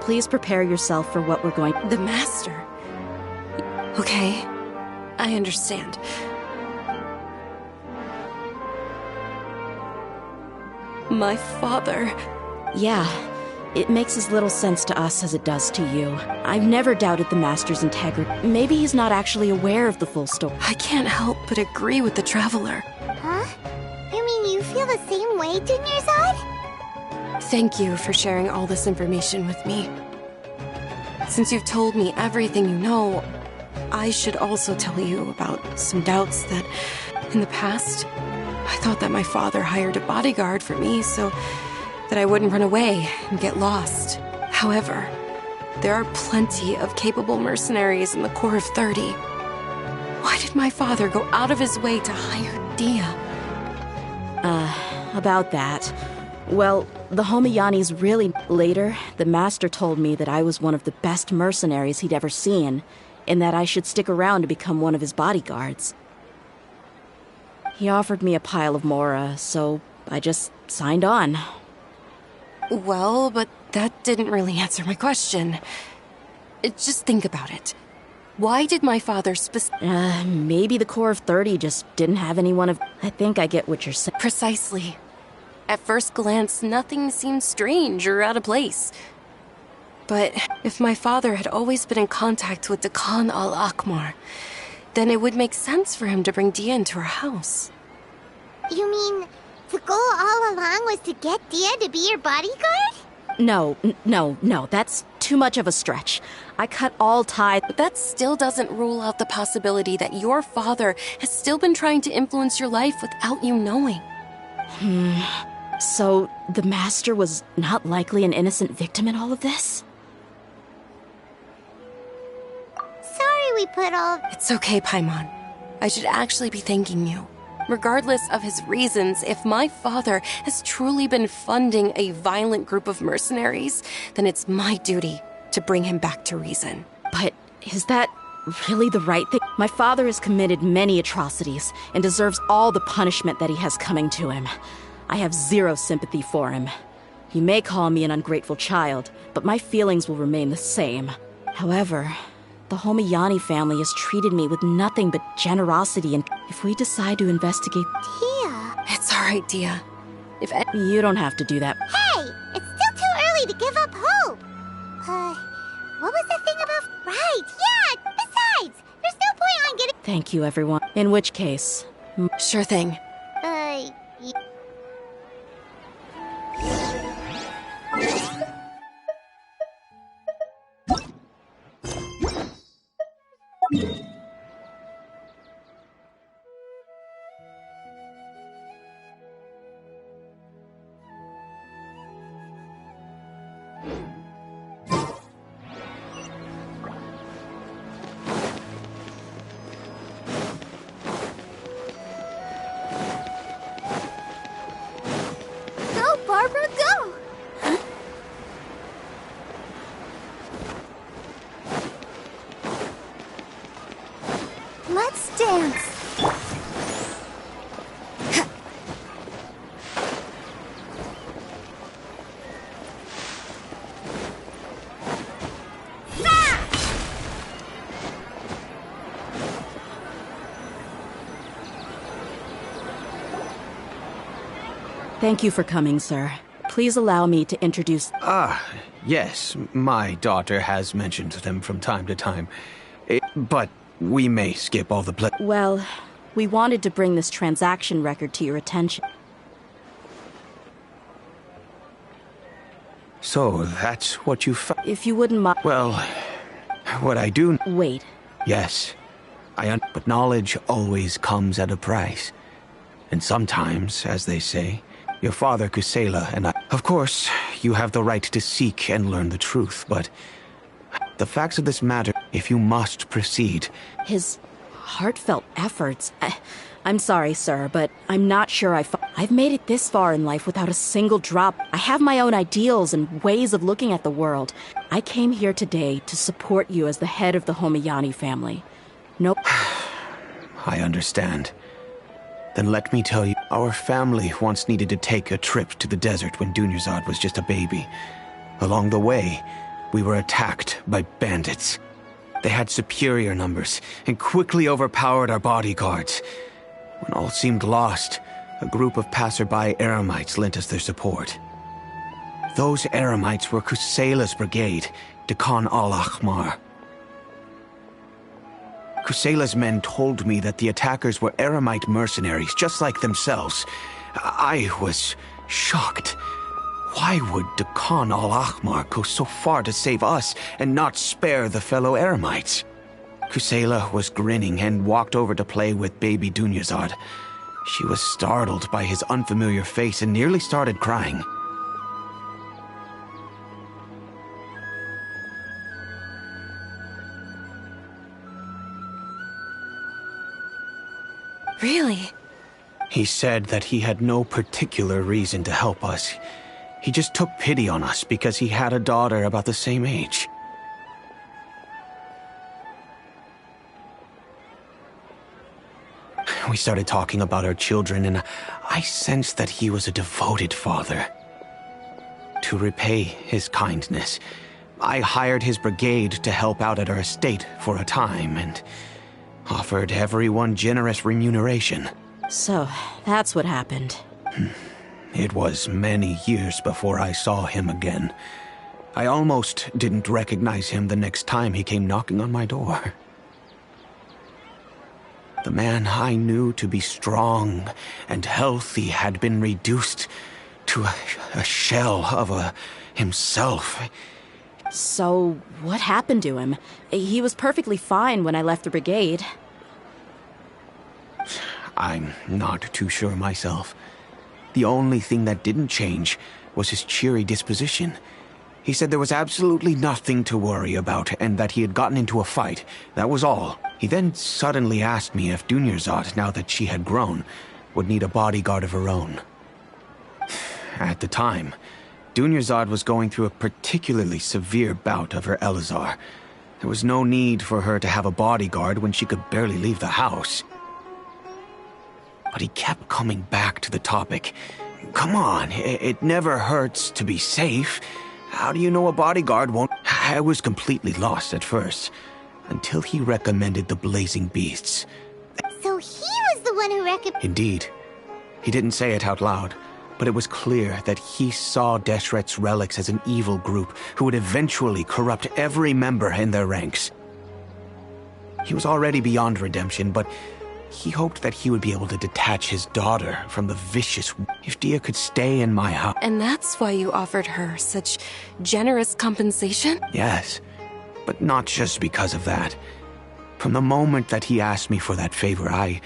please prepare yourself for what we're going... The Master. Okay, I understand. My father... Yeah, it makes as little sense to us as it does to you. I've never doubted the Master's integrity. Maybe he's not actually aware of the full story. I can't help but agree with the Traveler. Huh? You mean you feel the same way, Dunyarzad? Thank you for sharing all this information with me. Since you've told me everything you know, I should also tell you about some doubts that, in the past, I thought that my father hired a bodyguard for me so that I wouldn't run away and get lost. However, there are plenty of capable mercenaries in the Corps of 30. Why did my father go out of his way to hire Dia? About that. Well, the Homiyanis really... Later, the Master told me that I was one of the best mercenaries he'd ever seen, and that I should stick around to become one of his bodyguards. He offered me a pile of Mora, so I just signed on. Well, but that didn't really answer my question. Just think about it. Why did my father maybe the Corps of 30 just didn't have anyone of... I think I get what you're saying. Precisely. At first glance, nothing seemed strange or out of place. But if my father had always been in contact with Dakan al-Akmar, then it would make sense for him to bring Dia into our house. You mean the goal all along was to get Dia to be your bodyguard? No, that's too much of a stretch. I cut all ties. But that still doesn't rule out the possibility that your father has still been trying to influence your life without you knowing. So, the Master was not likely an innocent victim in all of this? Sorry we put all... It's okay, Paimon. I should actually be thanking you. Regardless of his reasons, if my father has truly been funding a violent group of mercenaries, then it's my duty to bring him back to reason. But is that really the right thing? My father has committed many atrocities and deserves all the punishment that he has coming to him. I have zero sympathy for him. You may call me an ungrateful child, but my feelings will remain the same. However, the Homiyani family has treated me with nothing but generosity, and if we decide to investigate... Dia... It's alright, Dia. You don't have to do that. Hey! It's still too early to give up hope! What was the thing about... Right, yeah! Besides, there's no point on getting... Thank you, everyone. In which case... Sure thing. Go, Barbara, go! Let's dance. Thank you for coming, sir. Please allow me to introduce... Yes, my daughter has mentioned them from time to time. But we may skip all the Well, we wanted to bring this transaction record to your attention. So, that's what you If you wouldn't mind... Well, what I do... Wait. Yes. But knowledge always comes at a price. And sometimes, as they say, your father Kusela and I... Of course, you have the right to seek and learn the truth, but... The facts of this matter, if you must proceed... His heartfelt efforts... I'm sorry, sir, but I'm not sure I've made it this far in life without a single drop. I have my own ideals and ways of looking at the world. I came here today to support you as the head of the Homiyani family. Nope. I understand. Then let me tell you, our family once needed to take a trip to the desert when Dunyarzad was just a baby. Along the way, we were attacked by bandits. They had superior numbers and quickly overpowered our bodyguards. When all seemed lost, a group of passerby Eremites lent us their support. Those Eremites were Kusela's brigade, Dekan al-Ahmar. Kusela's men told me that the attackers were Eremite mercenaries, just like themselves. I was shocked. Why would Dekan al-Ahmar go so far to save us and not spare the fellow Eremites? Kusela was grinning and walked over to play with baby Dunyarzad. She was startled by his unfamiliar face and nearly started crying. Really? He said that he had no particular reason to help us. He just took pity on us because he had a daughter about the same age. We started talking about our children, and I sensed that he was a devoted father. To repay his kindness, I hired his brigade to help out at our estate for a time, and offered everyone generous remuneration. So, that's what happened. It was many years before I saw him again. I almost didn't recognize him the next time he came knocking on my door. The man I knew to be strong and healthy had been reduced to a shell of himself. So, what happened to him? He was perfectly fine when I left the brigade. I'm not too sure myself. The only thing that didn't change was his cheery disposition. He said there was absolutely nothing to worry about and that he had gotten into a fight. That was all. He then suddenly asked me if Dunyarzad, now that she had grown, would need a bodyguard of her own. At the time, Dunyarzad was going through a particularly severe bout of her Elazar. There was no need for her to have a bodyguard when she could barely leave the house. But he kept coming back to the topic. Come on, it never hurts to be safe. How do you know a bodyguard won't... I was completely lost at first, until he recommended the Blazing Beasts. So he was the one who recommended... Indeed. He didn't say it out loud, but it was clear that he saw Deshret's relics as an evil group who would eventually corrupt every member in their ranks. He was already beyond redemption, but he hoped that he would be able to detach his daughter from the vicious... If Dia could stay in my house... And that's why you offered her such generous compensation? Yes, but not just because of that. From the moment that he asked me for that favor, I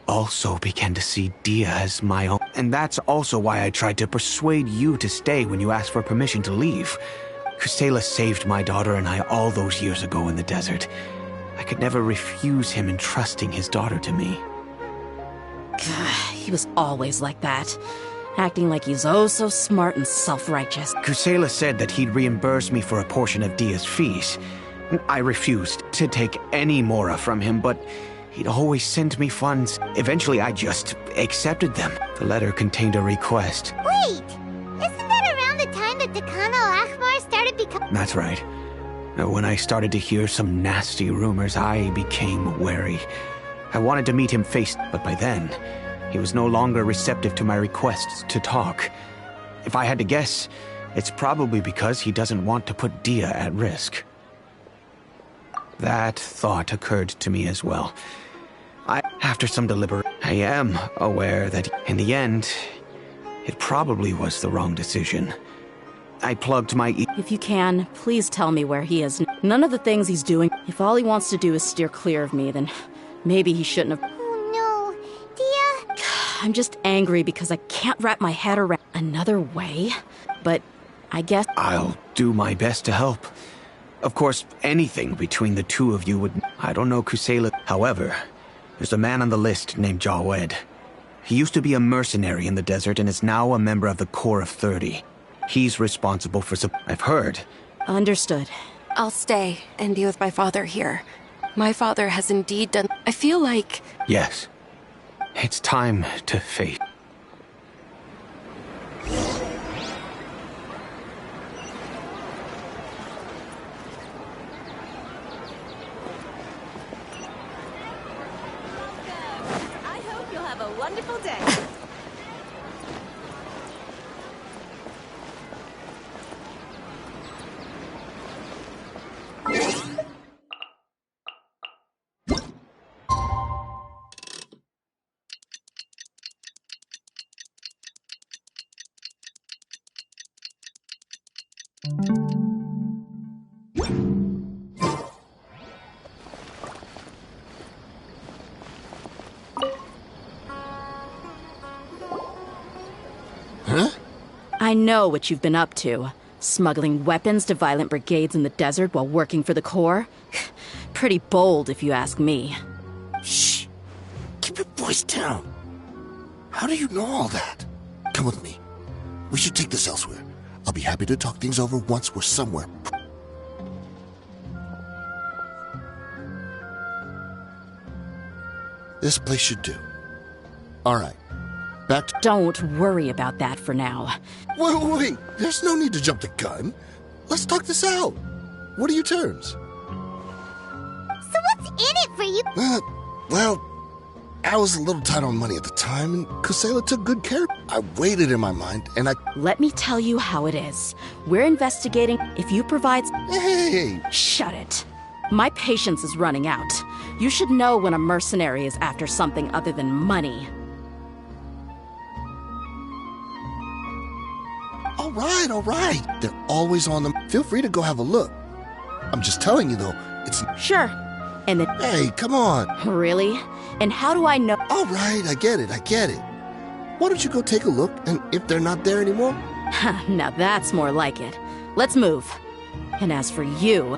also began to see Dia as my own. And that's also why I tried to persuade you to stay when you asked for permission to leave. Kusela saved my daughter and I all those years ago in the desert. I could never refuse him entrusting his daughter to me. He was always like that, acting like he's oh so smart and self-righteous. Kusela said that he'd reimburse me for a portion of Dia's fees. I refused to take any mora from him, but he'd always send me funds. Eventually, I just accepted them. The letter contained a request. Wait! Isn't that around the time that Dakan al-Ahmar started becoming... That's right. When I started to hear some nasty rumors, I became wary. I wanted to meet him face, but by then, he was no longer receptive to my requests to talk. If I had to guess, it's probably because he doesn't want to put Dia at risk. That thought occurred to me as well. After some deliberate, I am aware that in the end, it probably was the wrong decision. I plugged my If you can, please tell me where he is. None of the things he's doing. If all he wants to do is steer clear of me, then maybe he shouldn't have. Oh no, Dia. I'm just angry because I can't wrap my head around another way. But I guess I'll do my best to help. Of course, anything between the two of you would... I don't know Kusela. However, there's a man on the list named Jawed. He used to be a mercenary in the desert and is now a member of the Corps of 30. He's responsible for I've heard. Understood. I'll stay and be with my father here. My father has indeed done... I feel like... Yes. It's time to face. I hope you'll have a wonderful day. I know what you've been up to. Smuggling weapons to violent brigades in the desert while working for the Corps? Pretty bold, if you ask me. Shh. Keep your voice down. How do you know all that? Come with me. We should take this elsewhere. I'll be happy to talk things over once we're somewhere. This place should do. All right. Back to... Don't worry about that for now. Wait. There's no need to jump the gun. Let's talk this out. What are your terms? So what's in it for you? Well, I was a little tight on money at the time, and Kusela took good care of me. I weighed it in my mind, and Let me tell you how it is. We're investigating. If you provide... Hey! Shut it. My patience is running out. You should know when a mercenary is after something other than money. All right. They're always on them. Feel free to go have a look. I'm just telling you, though, it's... Sure. And then... Hey, come on. Really? And how do I know... All right, I get it. Why don't you go take a look, and if they're not there anymore... Now that's more like it. Let's move. And as for you...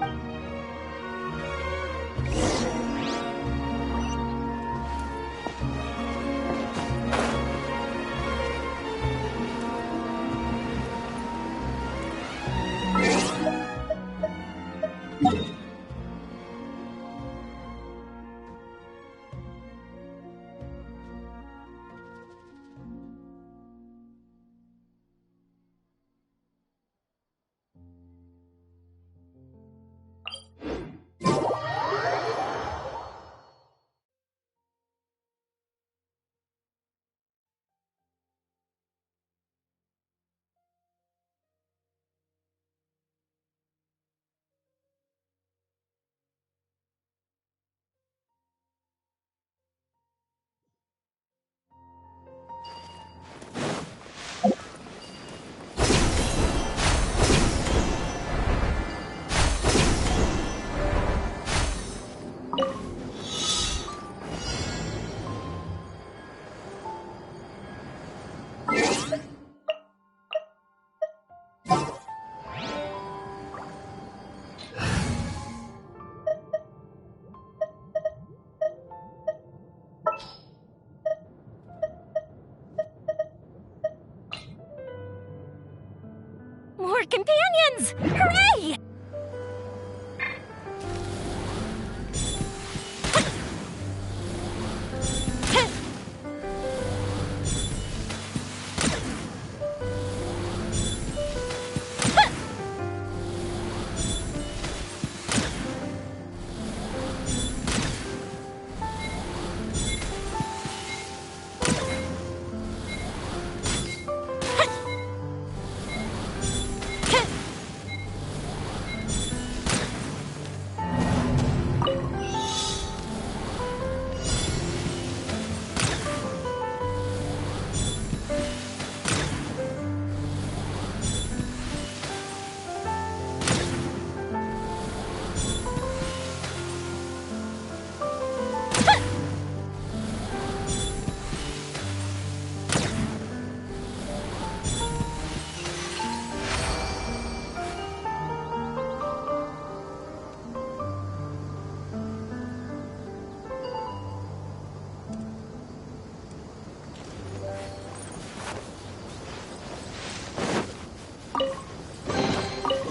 companions! Hooray!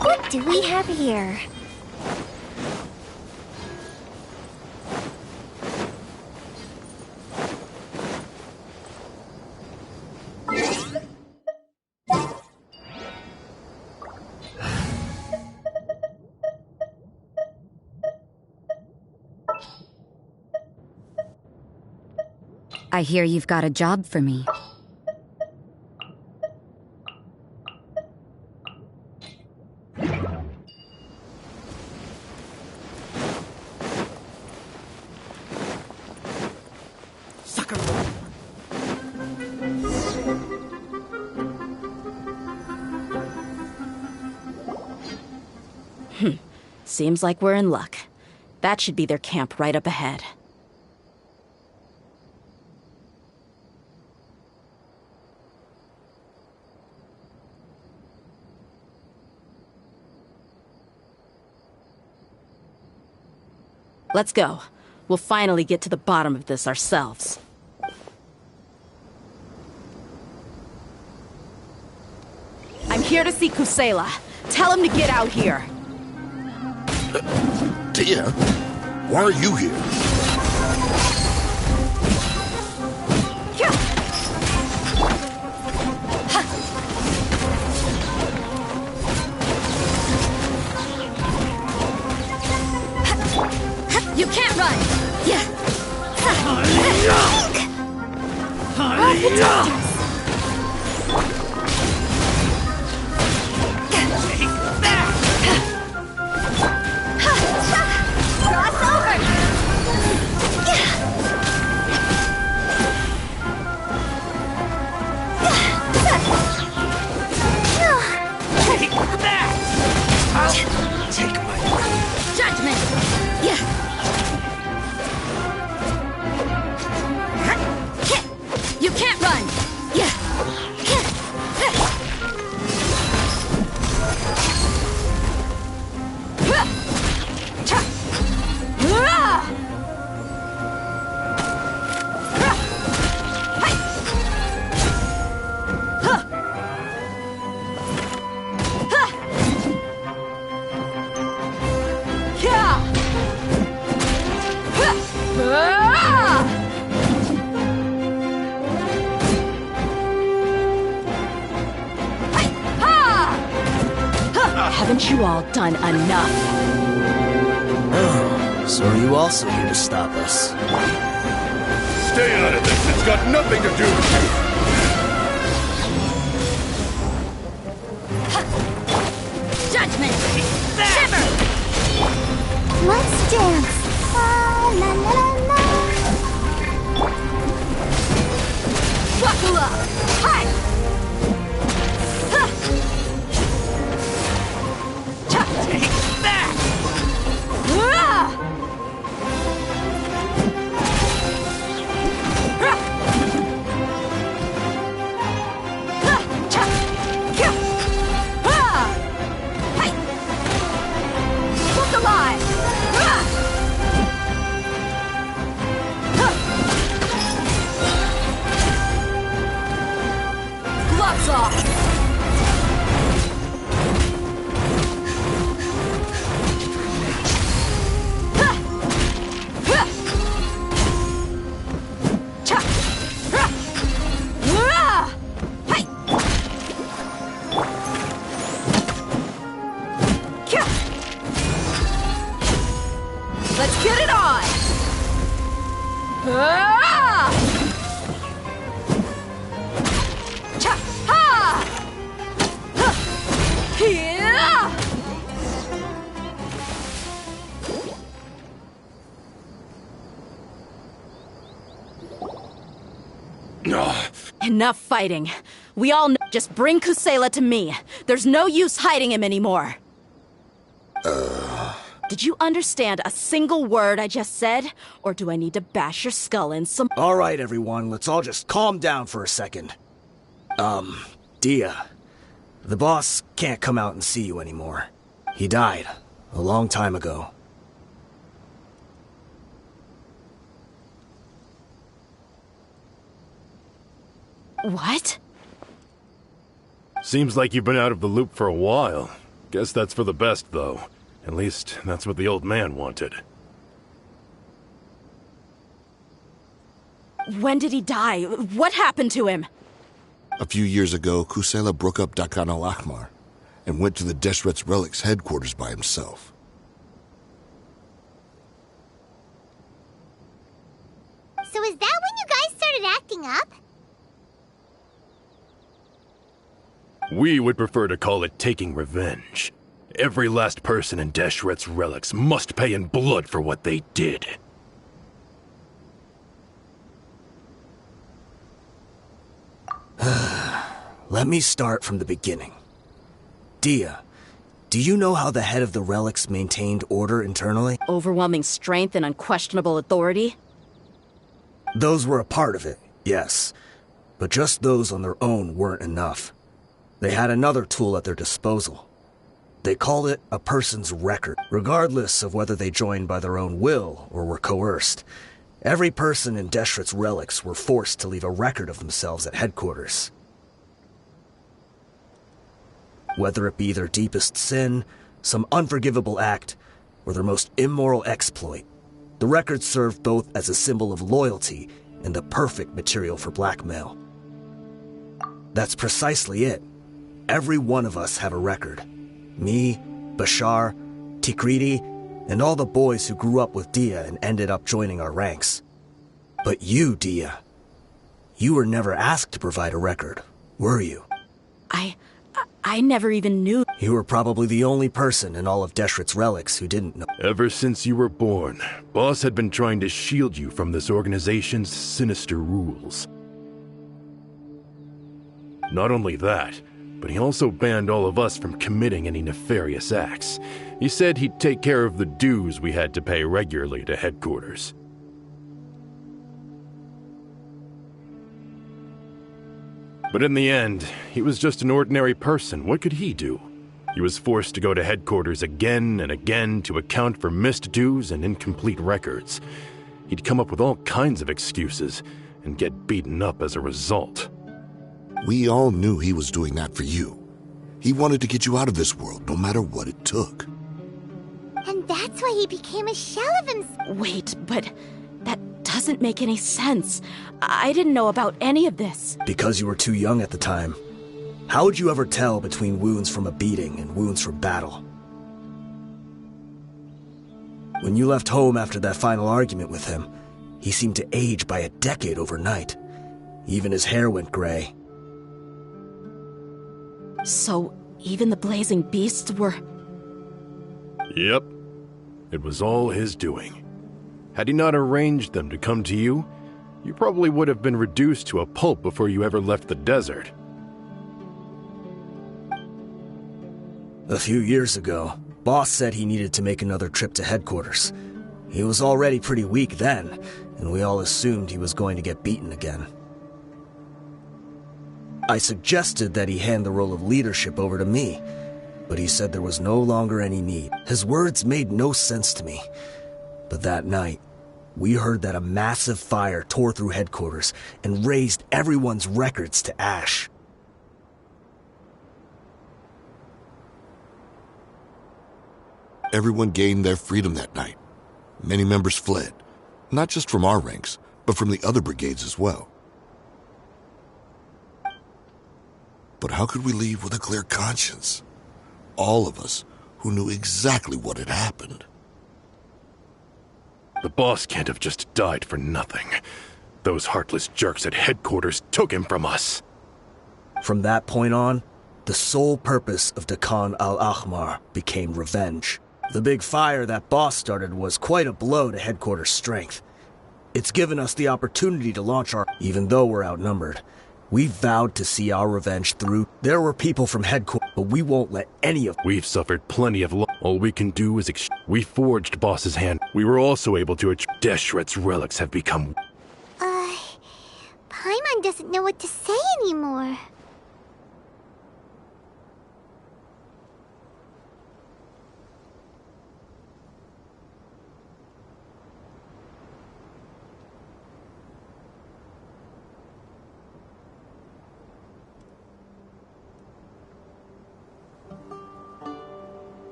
What do we have here? I hear you've got a job for me. Seems like we're in luck. That should be their camp right up ahead. Let's go. We'll finally get to the bottom of this ourselves. I'm here to see Kusela. Tell him to get out here. Dear, why are you here? You can't run! Yeah! Cross over! Take that! I'll take my Judgment! Yeah! You can't run! Yeah! Haven't you all done enough? Oh, so are you also here to stop us? Stay out of this. It's got nothing to do with you. Judgment! Shiver! Let's dance. La la la la. Wakula! Hi! Take that! Ah! Cha! Ha! Huh! Yeah! Enough fighting. We all know. Just bring Kusela to me. There's no use hiding him anymore. Did you understand a single word I just said? Or do I need to bash your skull in some— All right, everyone, let's all just calm down for a second. Dia, the boss can't come out and see you anymore. He died a long time ago. What? Seems like you've been out of the loop for a while. Guess that's for the best, though. At least, that's what the old man wanted. When did he die? What happened to him? A few years ago, Kusela broke up Dakan al-Ahmar and went to the Deshret's Relics headquarters by himself. So is that when you guys started acting up? We would prefer to call it taking revenge. Every last person in Deshret's Relics must pay in blood for what they did. Let me start from the beginning. Dia, do you know how the head of the Relics maintained order internally? Overwhelming strength and unquestionable authority? Those were a part of it, yes. But just those on their own weren't enough. They had another tool at their disposal. They called it a person's record, regardless of whether they joined by their own will or were coerced. Every person in Deshret's Relics were forced to leave a record of themselves at headquarters. Whether it be their deepest sin, some unforgivable act, or their most immoral exploit, the record served both as a symbol of loyalty and the perfect material for blackmail. That's precisely it. Every one of us have a record. Me, Bashar, Tikriti, and all the boys who grew up with Dia and ended up joining our ranks. But you, Dia, you were never asked to provide a record, were you? I never even knew. You were probably the only person in all of Deshret's Relics who didn't know. Ever since you were born, Boss had been trying to shield you from this organization's sinister rules. Not only that, but he also banned all of us from committing any nefarious acts. He said he'd take care of the dues we had to pay regularly to headquarters. But in the end, he was just an ordinary person. What could he do? He was forced to go to headquarters again and again to account for missed dues and incomplete records. He'd come up with all kinds of excuses and get beaten up as a result. We all knew he was doing that for you. He wanted to get you out of this world, no matter what it took. And that's why he became a shell of himself. Wait, but that doesn't make any sense. I didn't know about any of this. Because you were too young at the time. How would you ever tell between wounds from a beating and wounds from battle? When you left home after that final argument with him, he seemed to age by a decade overnight. Even his hair went gray. So, even the blazing beasts were... Yep. It was all his doing. Had he not arranged them to come to you, you probably would have been reduced to a pulp before you ever left the desert. A few years ago, Boss said he needed to make another trip to headquarters. He was already pretty weak then, and we all assumed he was going to get beaten again. I suggested that he hand the role of leadership over to me, but he said there was no longer any need. His words made no sense to me. But that night, we heard that a massive fire tore through headquarters and razed everyone's records to ash. Everyone gained their freedom that night. Many members fled, not just from our ranks, but from the other brigades as well. But how could we leave with a clear conscience? All of us who knew exactly what had happened. The boss can't have just died for nothing. Those heartless jerks at headquarters took him from us. From that point on, the sole purpose of Dakan al-Ahmar became revenge. The big fire that boss started was quite a blow to headquarters' strength. It's given us the opportunity to launch our... Even though we're outnumbered, we vowed to see our revenge through. There were people from headquarters, but we won't let any of... We've suffered plenty of loss. All we can do is... We forged boss's hand. We were also able to... Deshret's relics have become... Paimon doesn't know what to say anymore.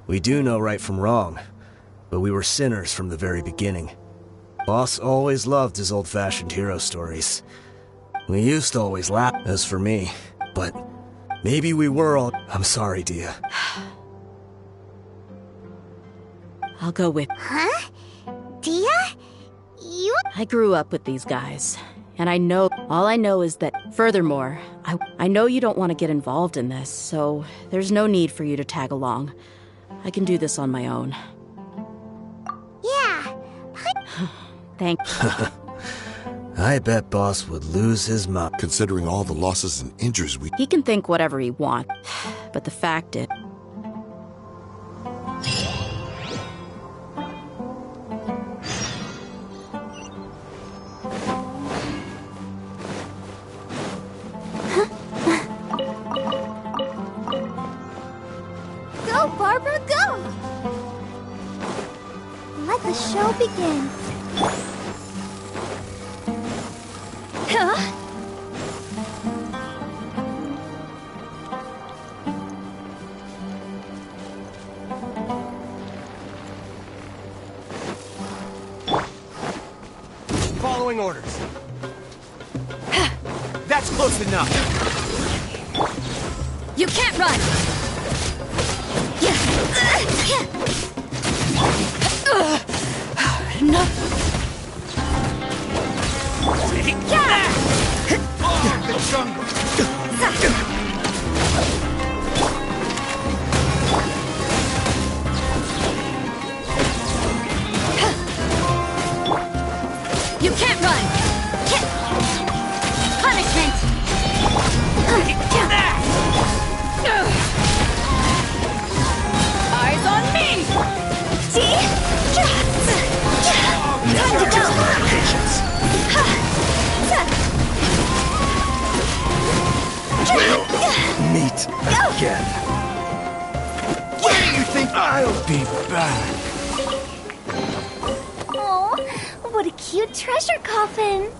We do know right from wrong, but we were sinners from the very beginning. Boss always loved his old-fashioned hero stories. We used to always laugh, as for me, but maybe we were all... I'm sorry, Dia. I'll go with... Huh? Dia? You... I grew up with these guys, and I know... All I know is that... Furthermore, I know you don't want to get involved in this, so there's no need for you to tag along. I can do this on my own. Yeah. Thank you. I bet Boss would lose his mind. Considering all the losses and injuries we... He can think whatever he wants, but the fact is... Go, let the show begin. Huh? Following orders. That's close enough. You can't run! Enough! Take that! The jungle! You can't run! Punishment! Eyes on me! Time to go! We'll meet again. Where do you think I'll be back? Oh, what a cute treasure coffin.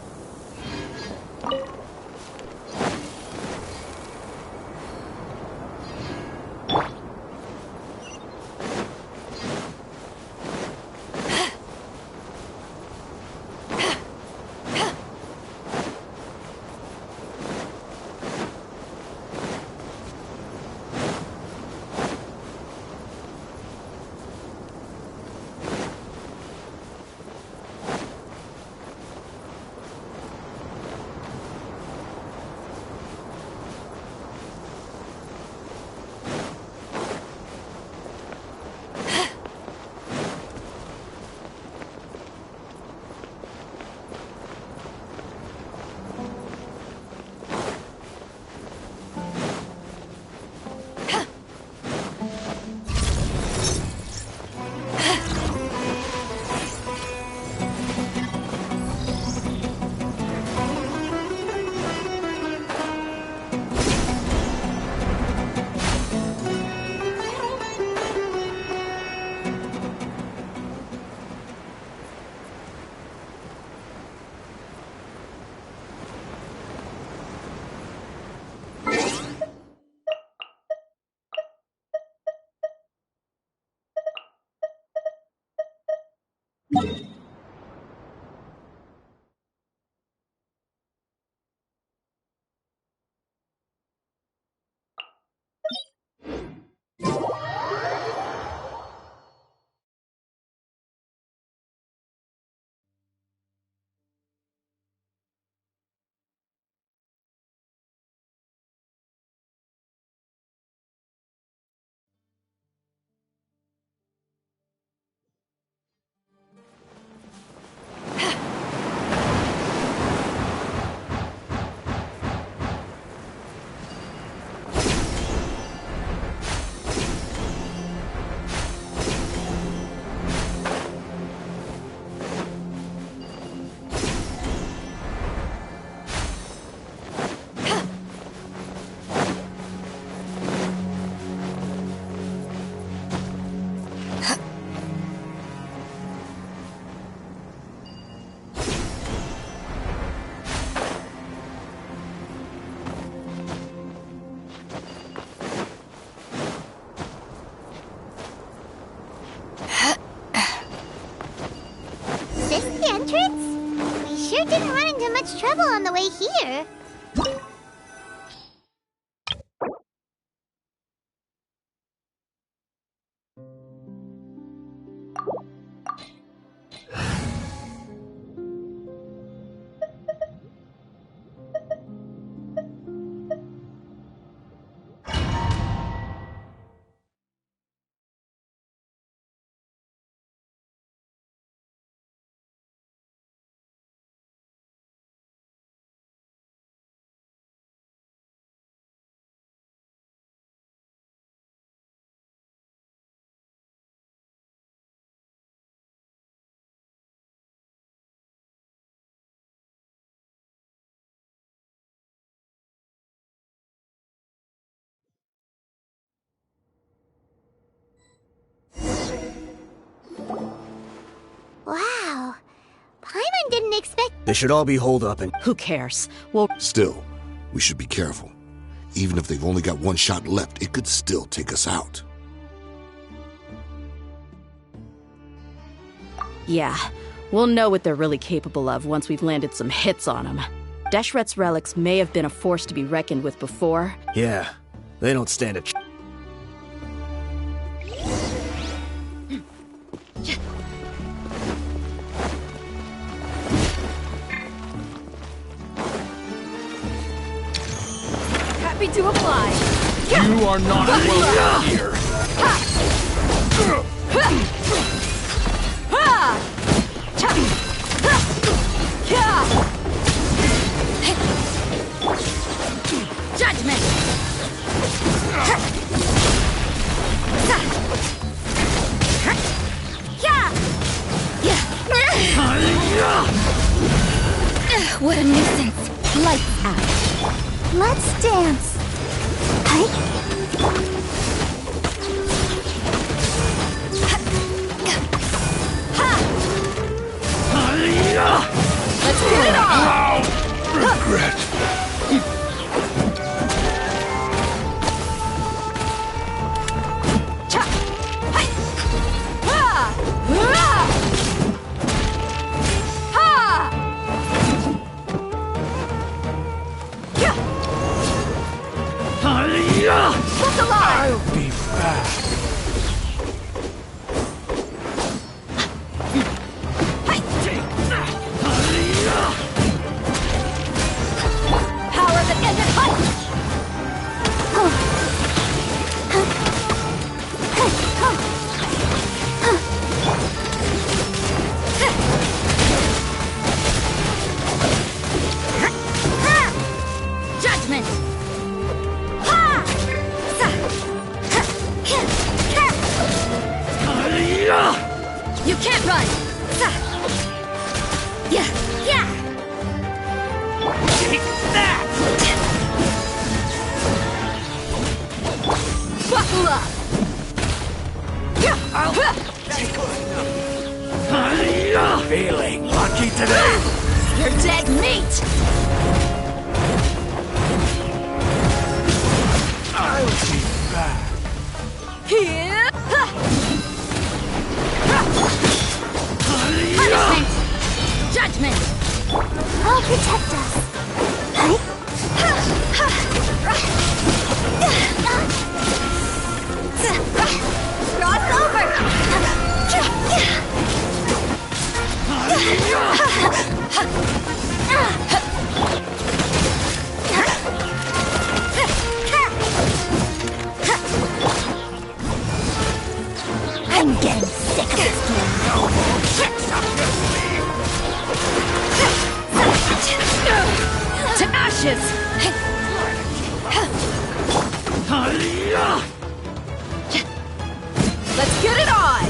Didn't run into much trouble on the way here. Someone didn't expect... They should all be holed up and... Who cares? Well... Still, we should be careful. Even if they've only got one shot left, it could still take us out. Yeah, we'll know what they're really capable of once we've landed some hits on them. Deshret's relics may have been a force to be reckoned with before. Yeah, they don't stand a ch... Happy to apply. You are not welcome here. Judgment. What a nuisance. Lights out. Let's dance. Let's get it on! Regret. Look alive! I'll be back. Power that ended punch! Judgment! You can't run! Yeah! Take that! Buckle up! Feeling lucky today? You're dead meat! I'll be back. Here! Punishment! Judgment! I'll protect us. Cross I'm getting sick of this game. to ashes! Let's get it on!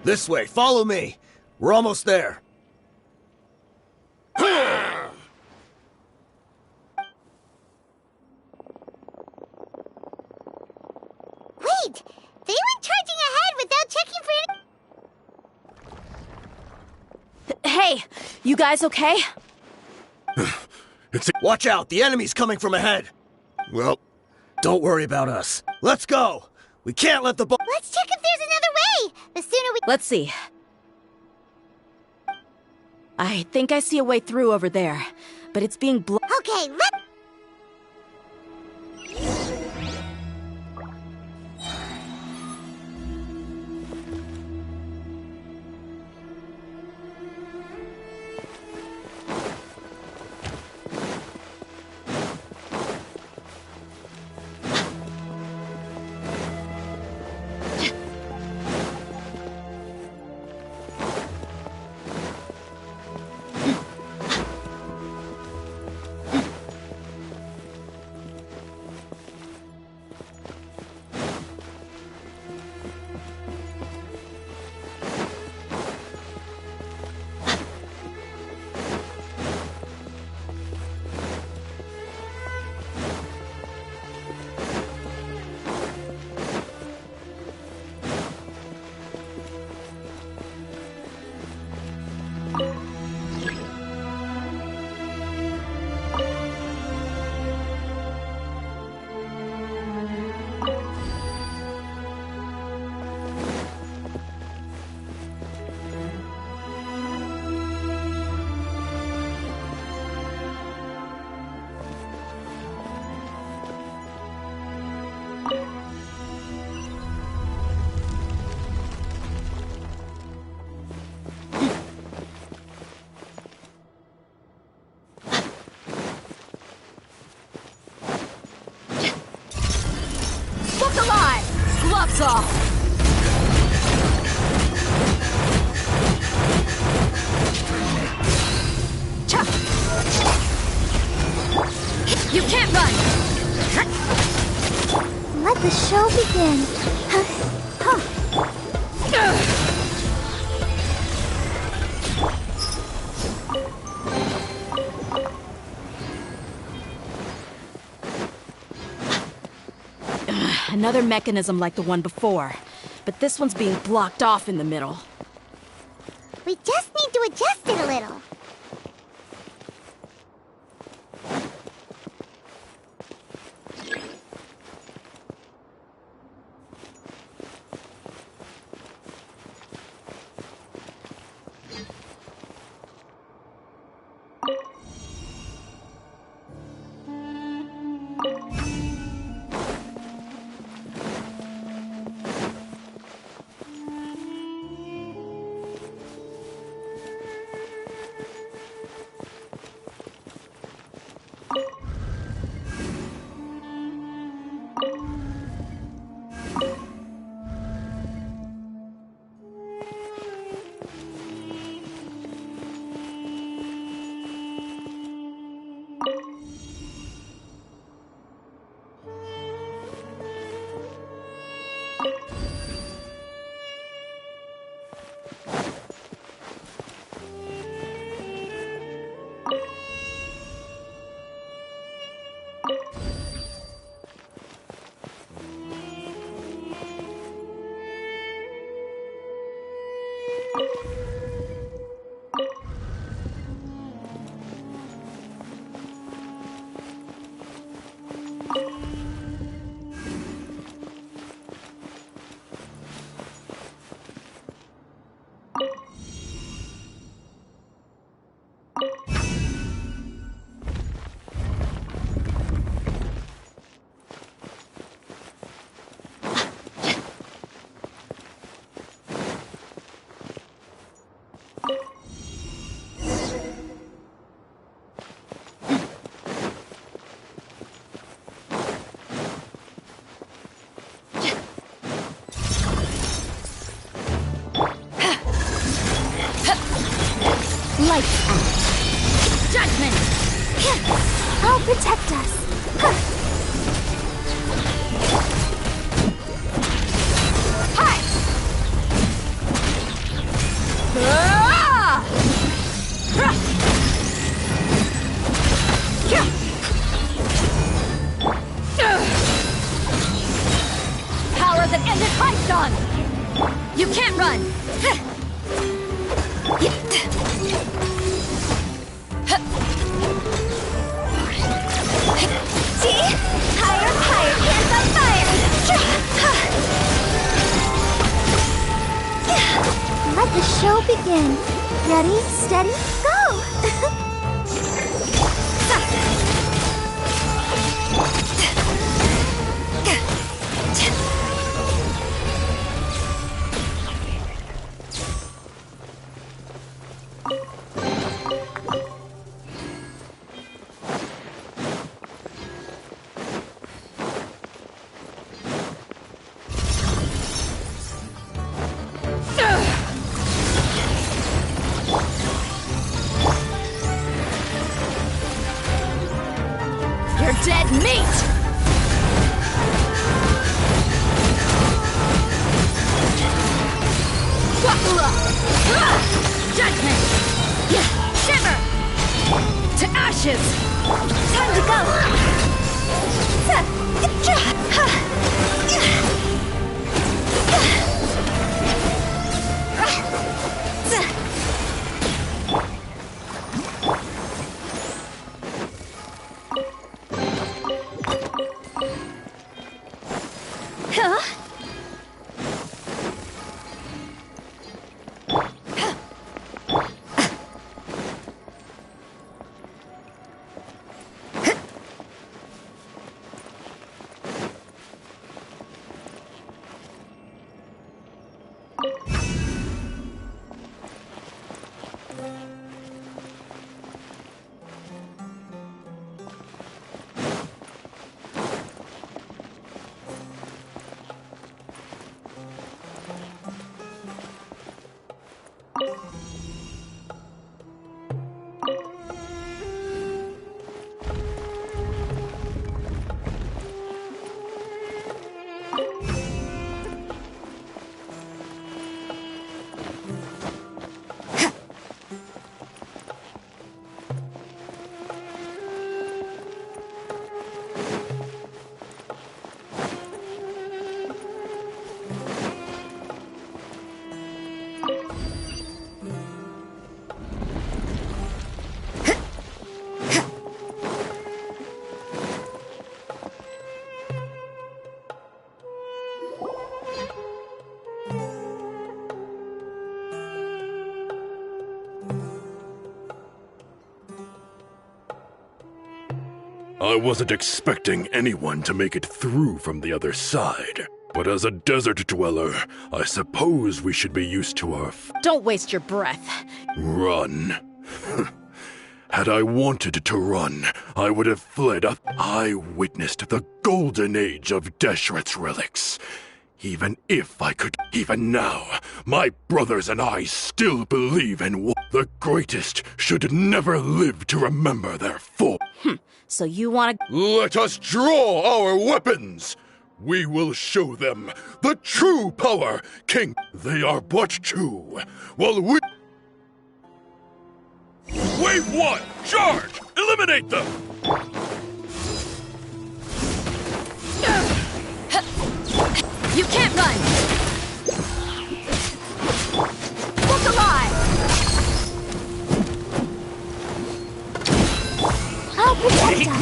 This way, follow me. We're almost there. Wait! They went charging ahead without checking for any... Hey, you guys okay? Watch out, the enemy's coming from ahead. Well, don't worry about us. Let's go. We can't let the Let's check if there's another way! The sooner we... Let's see. I think I see a way through over there, but it's being Okay, let... You can't run! Let the show begin. Another mechanism like the one before, but this one's being blocked off in the middle. We just need to adjust it a little. Lights out. Judgment! I'll protect us. Hi! Power that ended Python! You can't run! See? Higher, higher, hands on fire! Let the show begin. Ready, steady, go! Dead meat! Judgment! Shiver! To ashes! Time to go! I wasn't expecting anyone to make it through from the other side. But as a desert dweller, I suppose we should be used to our Don't waste your breath. run. Had I wanted to run, I would have fled. I witnessed the golden age of Deshret's relics. Even if I could, even now, my brothers and I still believe in the greatest should never live to remember their fall. So you want to... Let us draw our weapons! We will show them the true power, King. They are but two, while we... Wave 1! Charge! Eliminate them! You can't run! Look alive! I'll protect us.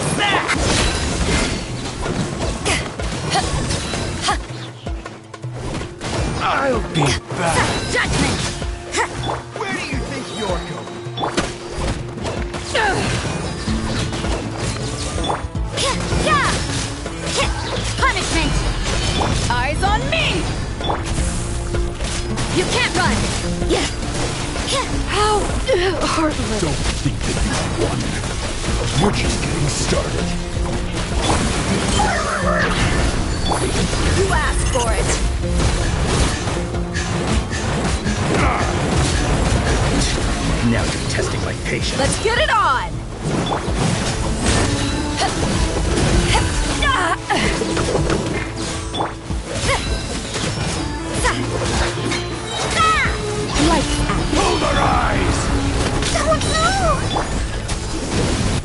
I'll be back. Judgment! Where do you think you're going? Punishment! Eyes on me! You can't run! How heartless. Don't think that you won. You're just getting started. You asked for it! Now you're testing my patience. Let's get it on! Hold their eyes! Don't move!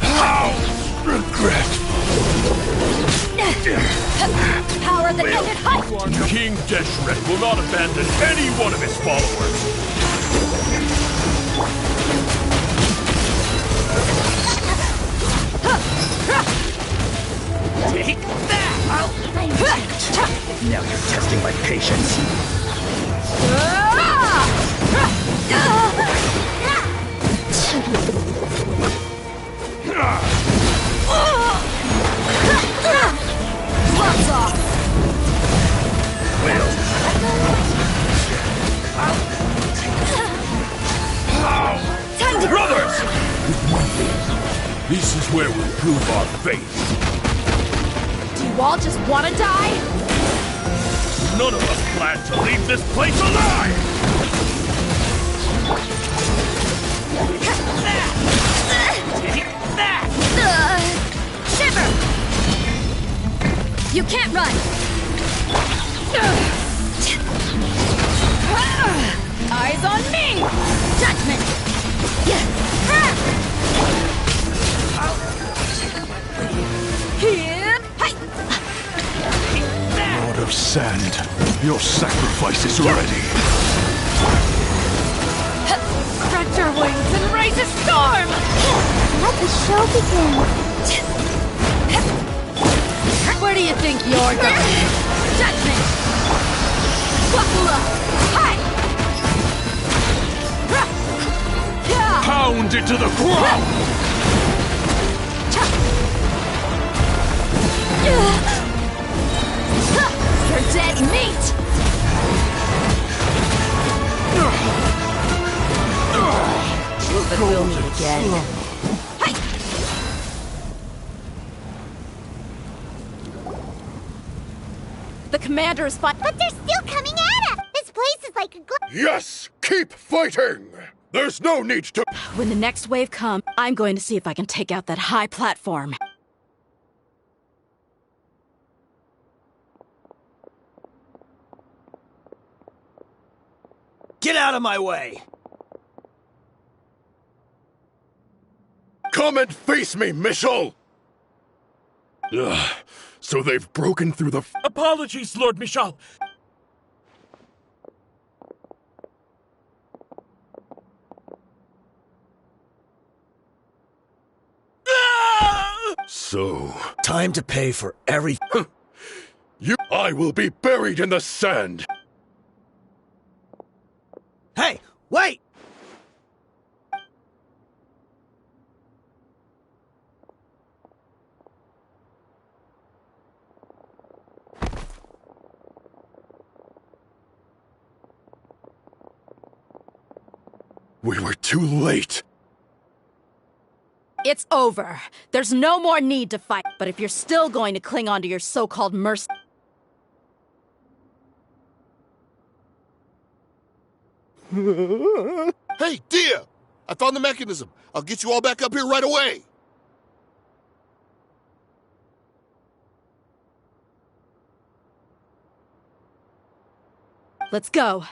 How regretful. Power that ended height! King Deshret will not abandon any one of his followers. Take that! Now you're testing my patience. Gloves off! Time to... Brothers! This is where we prove our faith. Do you all just want to die? None of us plan to leave this place alive! Shiver! You can't run! Eyes on me! Judgment! Lord of Sand, your sacrifice is ready. Spread your wings and raise a storm! Let the show begin. Where do you think you're going? Judgment! Buckle up! Hi! Pound it to the ground! You're dead meat! But we'll meet again. The commander is fighting. But they're still coming at us! This place is like a Yes! Keep fighting! There's no need to... When the next wave comes, I'm going to see if I can take out that high platform. Get out of my way! Come and face me, Michel! Ugh, so they've broken through the... Apologies, Lord Michal. So... Time to pay for everything. I will be buried in the sand! Hey, wait! We were too late. It's over. There's no more need to fight. But if you're still going to cling on to your so-called mercy... Hey, Dia! I found the mechanism. I'll get you all back up here right away. Let's go.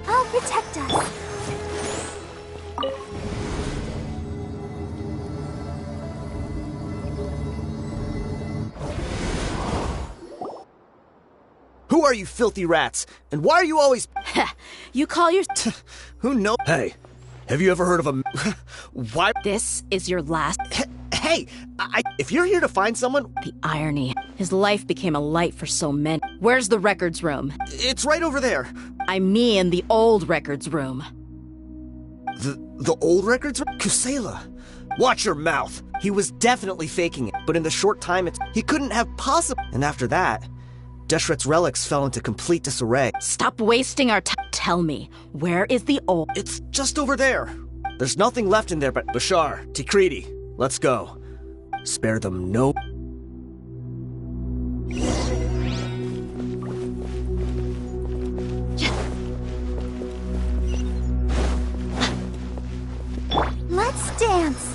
I'll protect us. Who are you filthy rats? And why are you always... You call your... Who knows? Hey, have you ever heard of a... Why... This is your last... Hey, if you're here to find someone... The irony. His life became a light for so many. Where's the records room? It's right over there. I mean the old records room. The old records room? Kusela. Watch your mouth. He was definitely faking it, but in the short time he couldn't have possibly... And after that, Deshret's relics fell into complete disarray. Stop wasting our time. Tell me, where is the old... It's just over there. There's nothing left in there but... Bashar, Tikriti, let's go. Spare them no... Let's dance.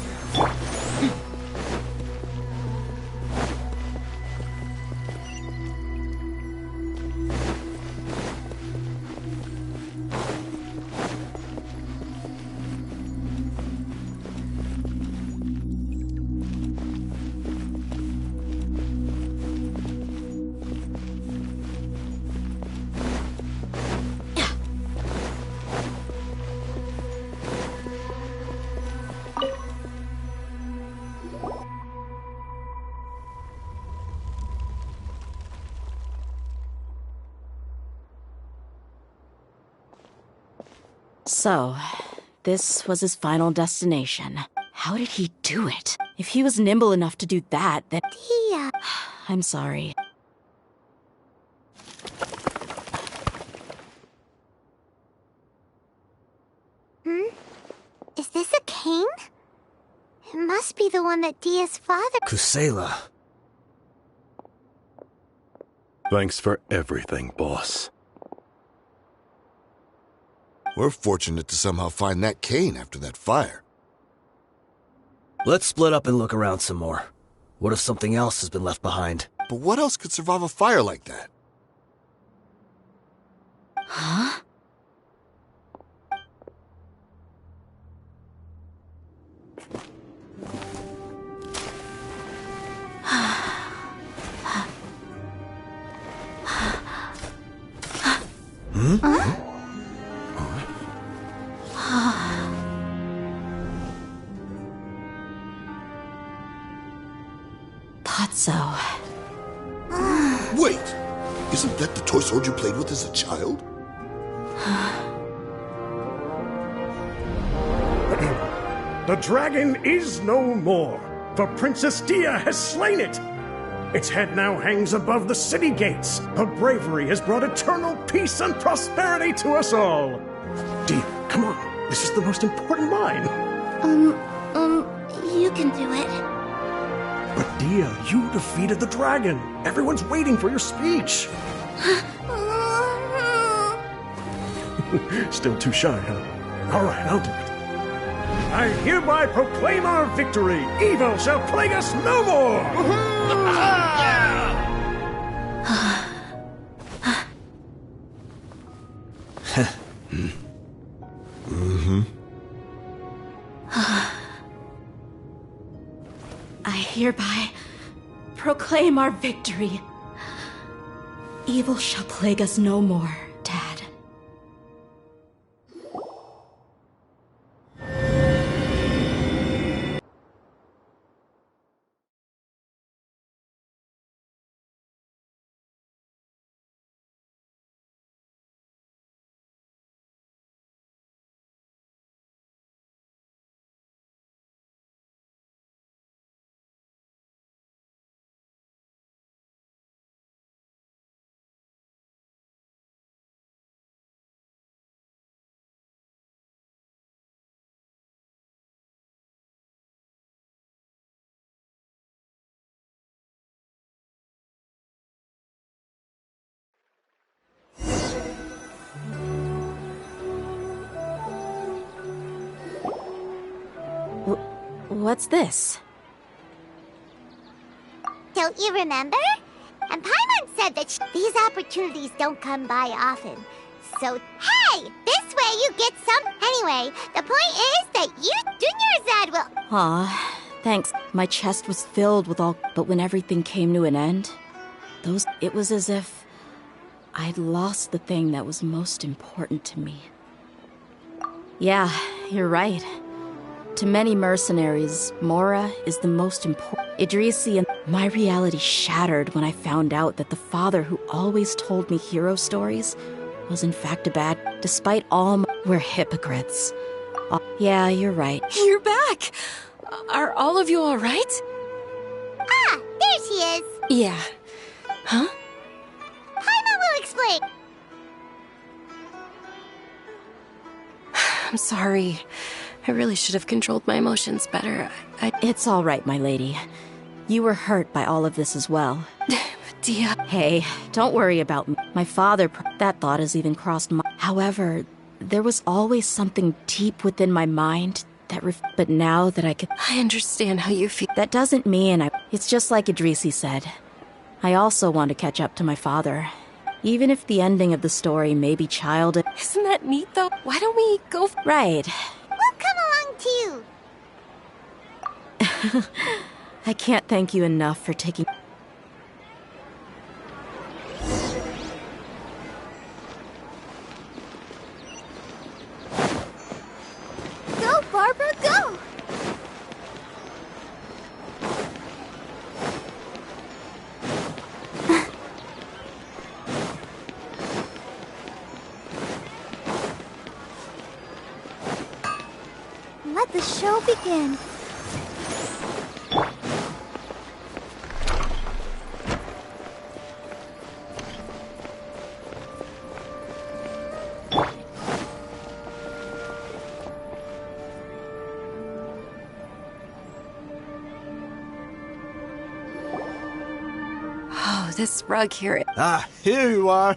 So, this was his final destination. How did he do it? If he was nimble enough to do that, then... Dia. I'm sorry. Is this a cane? It must be the one that Dia's father... Kusela. Thanks for everything, boss. We're fortunate to somehow find that cane after that fire. Let's split up and look around some more. What if something else has been left behind? But what else could survive a fire like that? Huh? Thought so. Wait! Isn't that the toy sword you played with as a child? The dragon is no more, for Princess Dia has slain it. Its head now hangs above the city gates. Her bravery has brought eternal peace and prosperity to us all. Dia, come on. This is the most important line. You can do it. But Dia, you defeated the dragon. Everyone's waiting for your speech. Still too shy, huh? All right, I'll do it. I hereby proclaim our victory. Evil shall plague us no more. I hereby proclaim our victory. Evil shall plague us no more, Dad. What's this? Don't you remember? And Paimon said that these opportunities don't come by often. So, hey! This way you get some. Anyway, the point is that you, Junior Zed, will. Aw, thanks. My chest was filled with all. But when everything came to an end, it was as if I'd lost the thing that was most important to me. Yeah, you're right. To many mercenaries, Mora is the most important. Idrisi and my reality shattered when I found out that the father who always told me hero stories was in fact a bad. Despite all we're hypocrites. Yeah, you're right. You're back! Are all of you alright? Ah, there she is! Yeah. Huh? Paimon will explain. I'm sorry. I really should have controlled my emotions better. It's all right, my lady. You were hurt by all of this as well. Dia. Hey, don't worry about me. My father, that thought has even crossed my... However, there was always something deep within my mind that but now that I could... I understand how you feel. That doesn't mean It's just like Idrisi said. I also want to catch up to my father. Even if the ending of the story may be childish... Isn't that neat, though? Why don't we go... Right. We'll come along, too. I can't thank you enough for taking... Go, Barbara, go! Let the show begin. Oh, this rug here... Ah, here you are.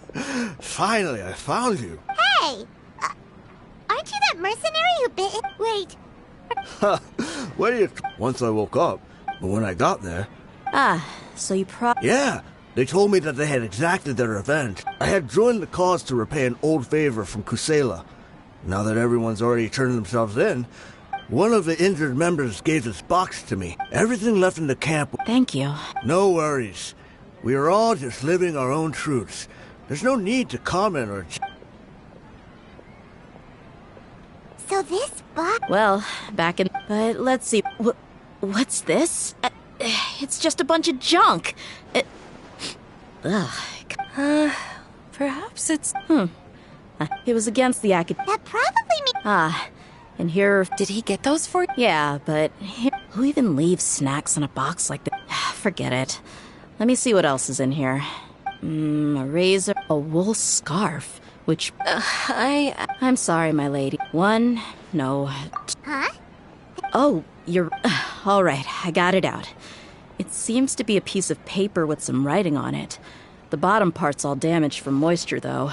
Finally, I found you. Hey! Aren't you that mercenary who bit it? Wait. What do you... Once I woke up, but when I got there... Ah, so you Yeah, they told me that they had exacted their revenge. I had joined the cause to repay an old favor from Kusela. Now that everyone's already turned themselves in, one of the injured members gave this box to me. Everything left in the camp... Thank you. No worries. We are all just living our own truths. There's no need to comment or... So this box... Well, back in... But let's see... What's this? It's just a bunch of junk. Ugh. Perhaps it's... It was against the acad... That probably means... And here... Did he get those for you? Yeah, but... Who even leaves snacks in a box like that? Forget it. Let me see what else is in here. A razor... A wool scarf. Which... I'm sorry, my lady. No. Huh? Oh, you're... All right, I got it out. It seems to be a piece of paper with some writing on it. The bottom part's all damaged from moisture, though.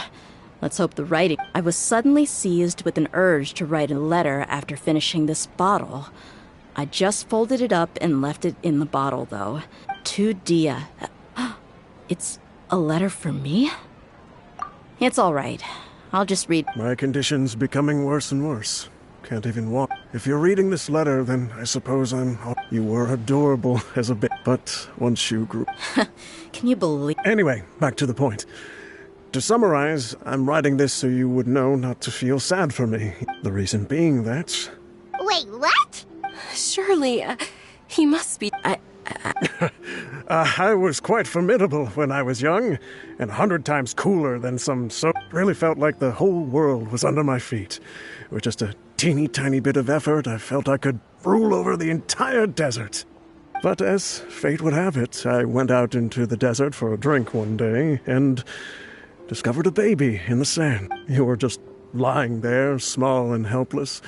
Let's hope the writing... I was suddenly seized with an urge to write a letter after finishing this bottle. I just folded it up and left it in the bottle, though. To Dia. It's a letter for me? It's all right. I'll just read... My condition's becoming worse and worse. Can't even walk. If you're reading this letter, then I suppose I'm... You were adorable as a bit, but But once you grew... Can you believe... Anyway, back to the point. To summarize, I'm writing this so you would know not to feel sad for me. The reason being that... Wait, what? Surely, he must be... I was quite formidable when I was young, and 100 times cooler than some so... Really felt like the whole world was under my feet. With just a teeny tiny bit of effort, I felt I could rule over the entire desert. But as fate would have it, I went out into the desert for a drink one day, and discovered a baby in the sand. You were just lying there, small and helpless.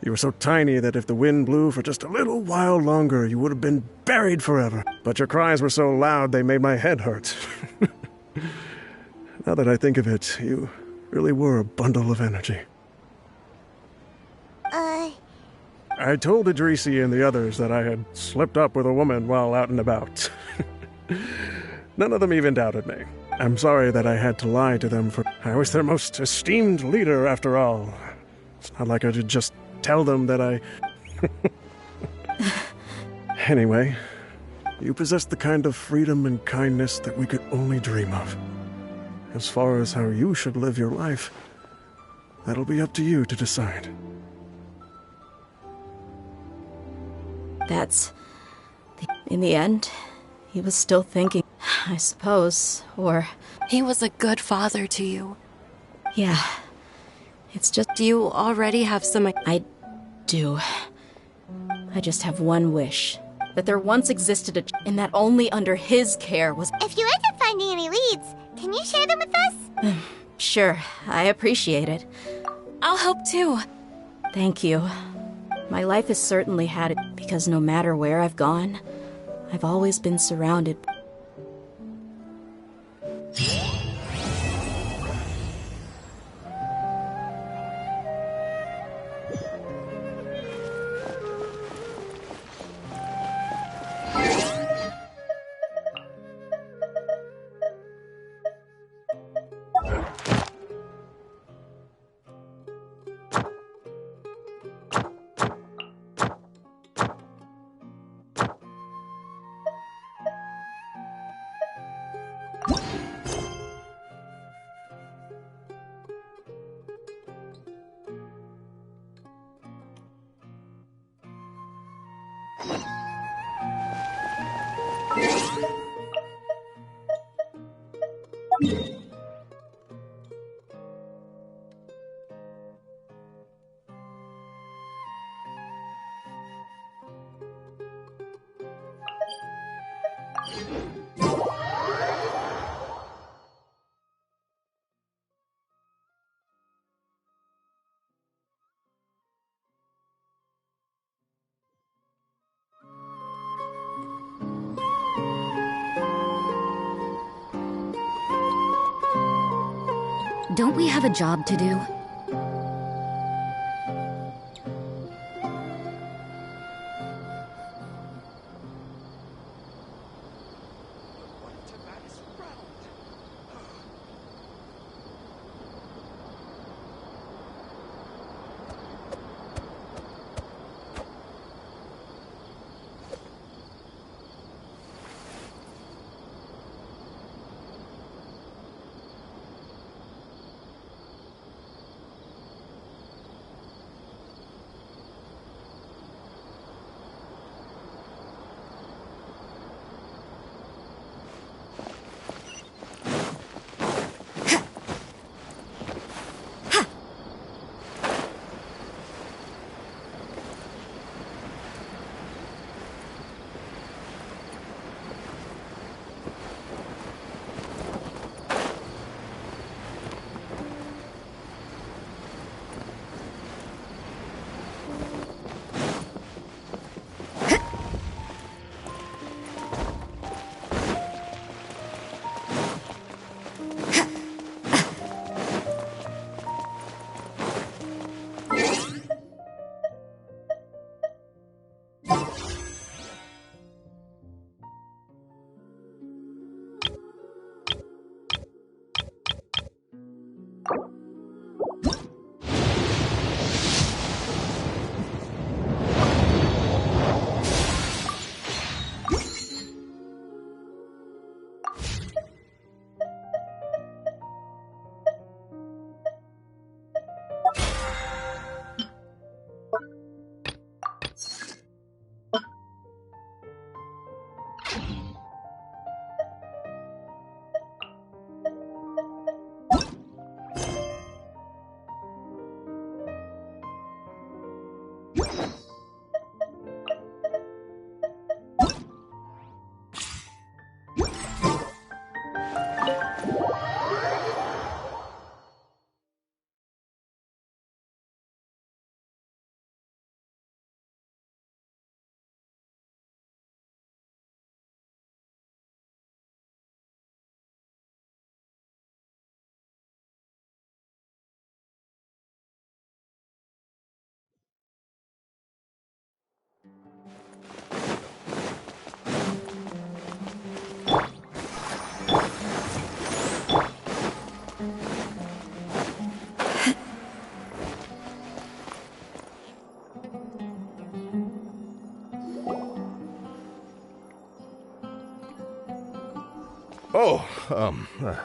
You were so tiny that if the wind blew for just a little while longer, you would have been buried forever. But your cries were so loud they made my head hurt. Now that I think of it, you really were a bundle of energy. I told Idrisi and the others that I had slipped up with a woman while out and about. None of them even doubted me. I'm sorry that I had to lie to them, for I was their most esteemed leader after all. It's not like I could just tell them that I... Anyway, you possess the kind of freedom and kindness that we could only dream of. As far as how you should live your life, that'll be up to you to decide. In the end, he was still thinking, I suppose, or... He was a good father to you. Yeah. It's just... Do you already have some... I do. I just have one wish. That there once existed and that only under his care was... If you end up finding any leads, can you share them with us? Sure, I appreciate it. I'll help too. Thank you. My life has certainly had it, because no matter where I've gone, I've always been surrounded. Don't we have a job to do?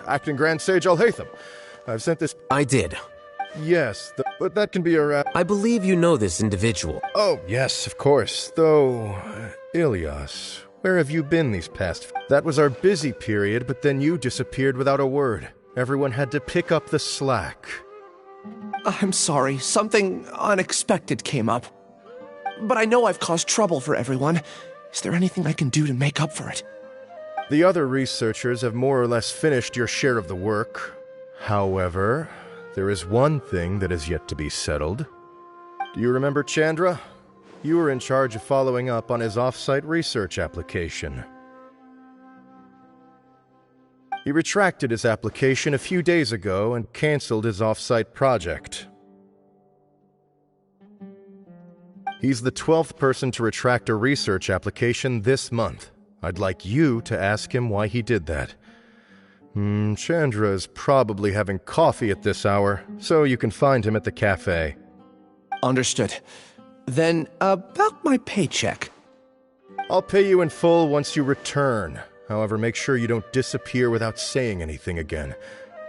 Acting Grand Sage Alhaitham. I've sent this... I did. Yes, but that can be a I believe you know this individual. Oh, yes, of course. Though, Ilias, where have you been these past... That was our busy period, but then you disappeared without a word. Everyone had to pick up the slack. I'm sorry, something unexpected came up. But I know I've caused trouble for everyone. Is there anything I can do to make up for it? The other researchers have more or less finished your share of the work. However, there is one thing that is yet to be settled. Do you remember Chandra? You were in charge of following up on his off-site research application. He retracted his application a few days ago and canceled his off-site project. He's the 12th person to retract a research application this month. I'd like you to ask him why he did that. Chandra is probably having coffee at this hour, so you can find him at the cafe. Understood. Then, about my paycheck. I'll pay you in full once you return. However, make sure you don't disappear without saying anything again.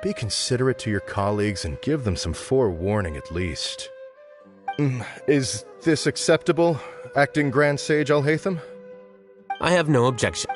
Be considerate to your colleagues and give them some forewarning at least. Is this acceptable, Acting Grand Sage Alhaitham? I have no objection.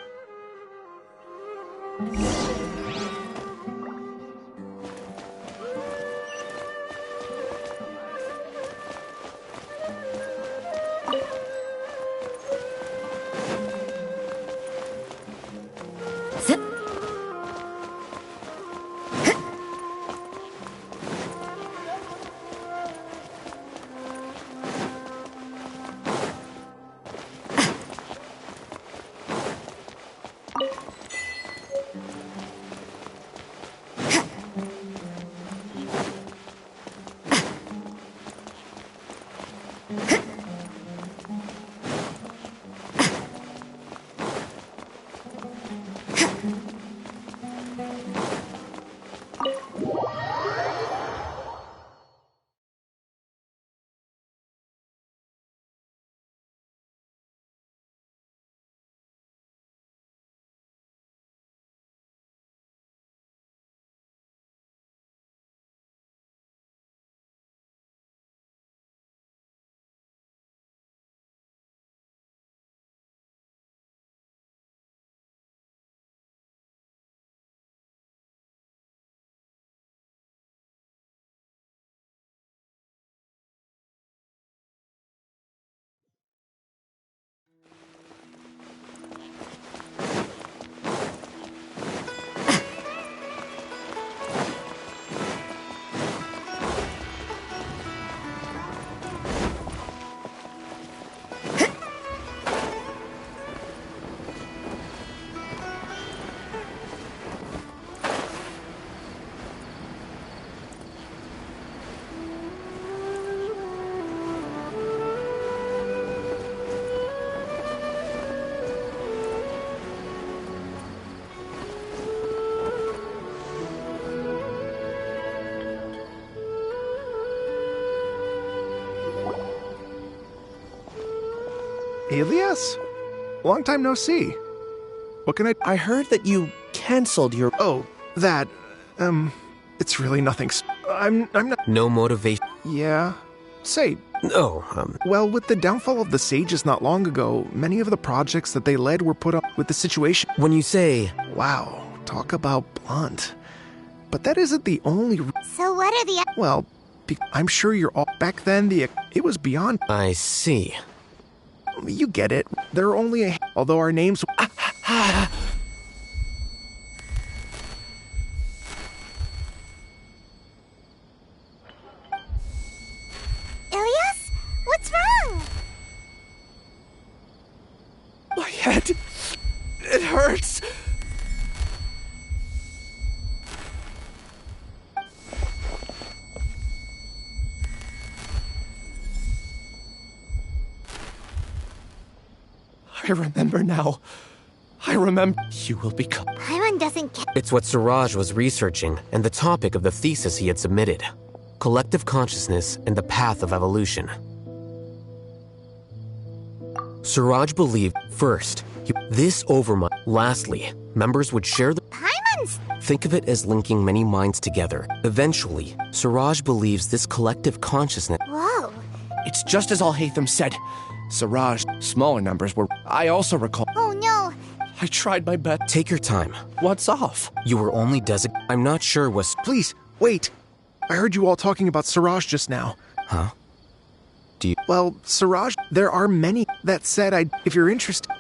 Ilias? Long time no see. What can I heard that you canceled your... Oh, that... It's really nothing. I'm not... No motivation? Yeah. Say... No, Well, with the downfall of the Sages not long ago, many of the projects that they led were put up with the situation. When you say... Wow, talk about blunt. But that isn't the only... So what are the... Well, I'm sure you're all... Back then, it was beyond... I see. You get it. There are only a... Although our names... Ilias? What's wrong? My head... It hurts. I remember now. I remember. You will become... Paimon doesn't care. It's what Suraj was researching and the topic of the thesis he had submitted. Collective consciousness and the path of evolution. Suraj believed, first, this overmind. Lastly, members would share the... Paimon's... Think of it as linking many minds together. Eventually, Suraj believes this collective consciousness... Whoa. It's just as Al-Haytham said. Siraj, smaller numbers were... I also recall... Oh no. I tried my best. Take your time. What's off? You were only designated... I'm not sure was... Please, wait. I heard you all talking about Siraj just now. Huh? Do you... Well, Siraj, there are many. That said, if you're interested...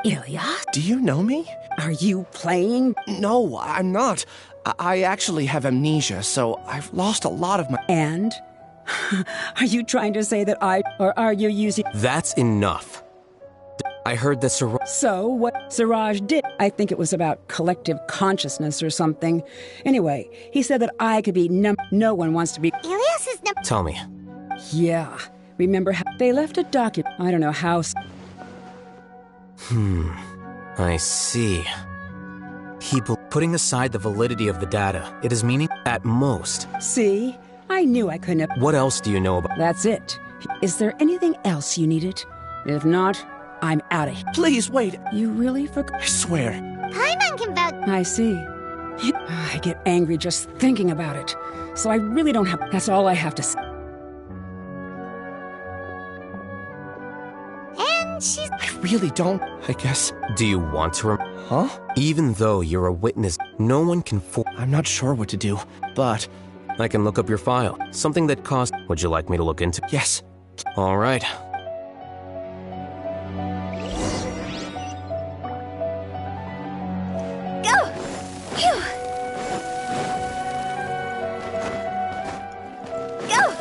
Ilyas? Do you know me? Are you playing? No, I'm not. I actually have amnesia, so I've lost a lot of my... And? Are you trying to say that or are you using... That's enough. I heard that Siraj... So, what Siraj did, I think it was about collective consciousness or something. Anyway, he said that I could be no one wants to be... Ilias is Tell me. Yeah. Remember how they left a document? I don't know how... I see. Putting aside the validity of the data, it is meaning at most. See? I knew I couldn't have... What else do you know about... That's it. Is there anything else you needed? If not, I'm out of here. Please, wait. You really forgot? I swear. Paimon can vouch... I see. I get angry just thinking about it. So I really don't have... That's all I have to say. And she's... I really don't, I guess. Do you want to Huh? Even though you're a witness, no one can I'm not sure what to do, but... I can look up your file. Something that cost... Would you like me to look into? Yes. All right. Go! Phew! Go!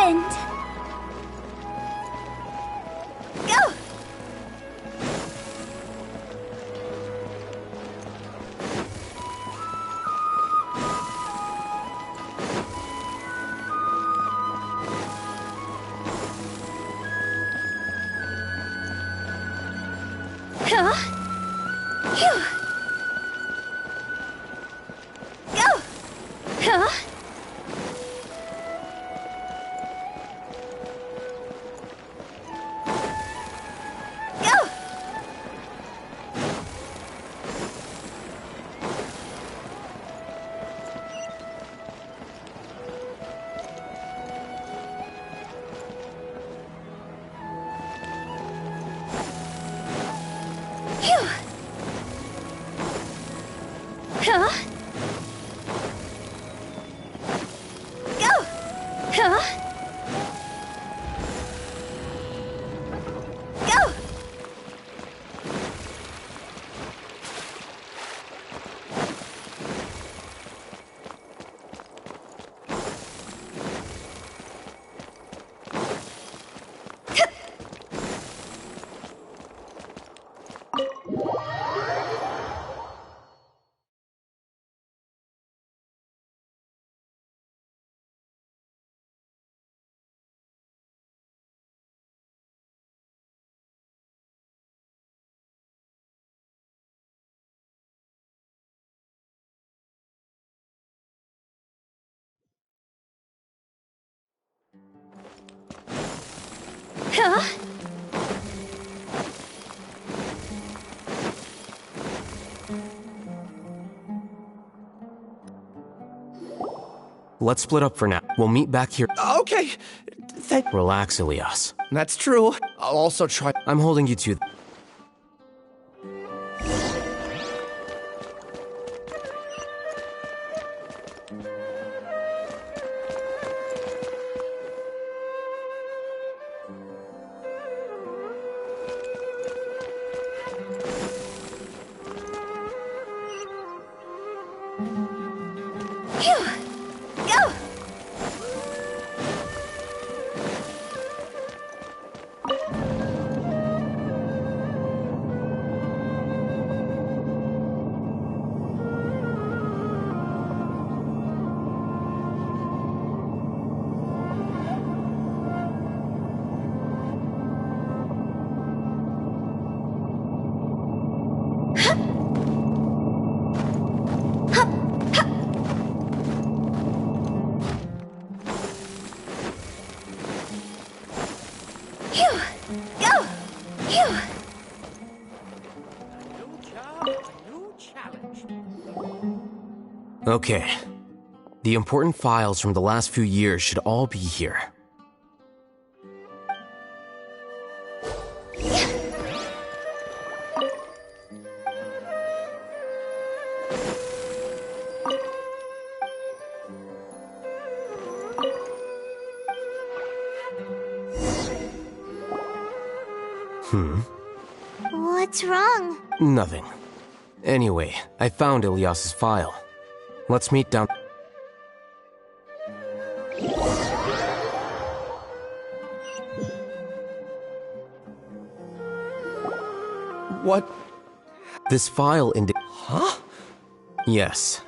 end. Go! Huh? Phew. Go! Huh? Go! Phew. Huh? Go! Huh? Go! Huh? Let's split up for now. We'll meet back here. Okay. Relax, Ilias. That's true. I'll also try. I'm holding you to. Phew. Go! Phew. Go! Phew. Okay. The important files from the last few years should all be here. What's wrong? Nothing. Anyway, I found Ilias's file. Let's meet down. What? This file Huh? Yes.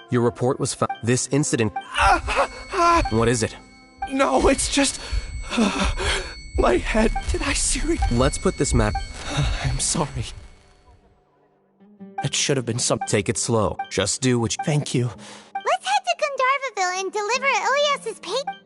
Your report was found. This incident. What is it? No, it's just. My head. Did I seriously? Let's put this map. I'm sorry. That should have been some. Take it slow. Just do what you. Thank you. Let's head to Gandharvaville and deliver Ilias's paper.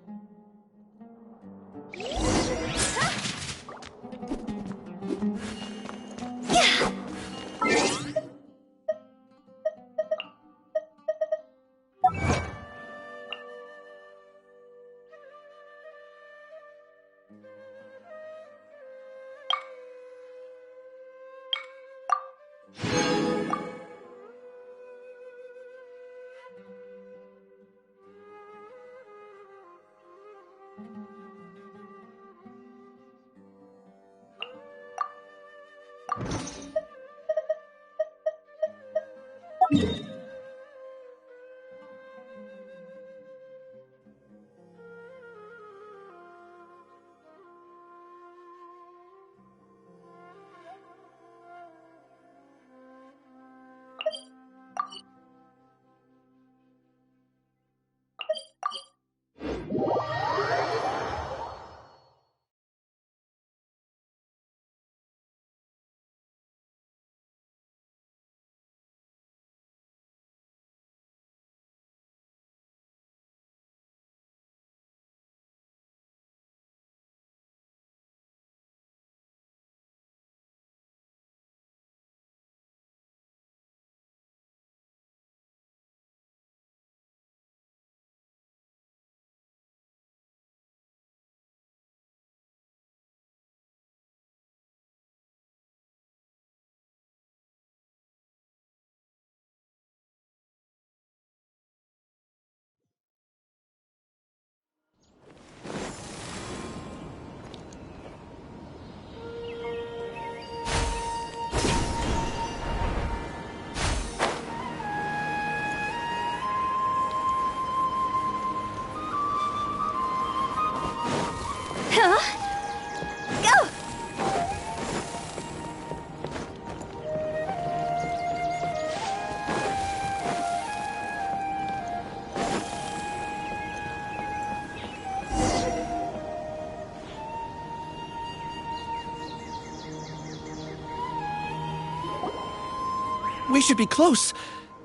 We should be close.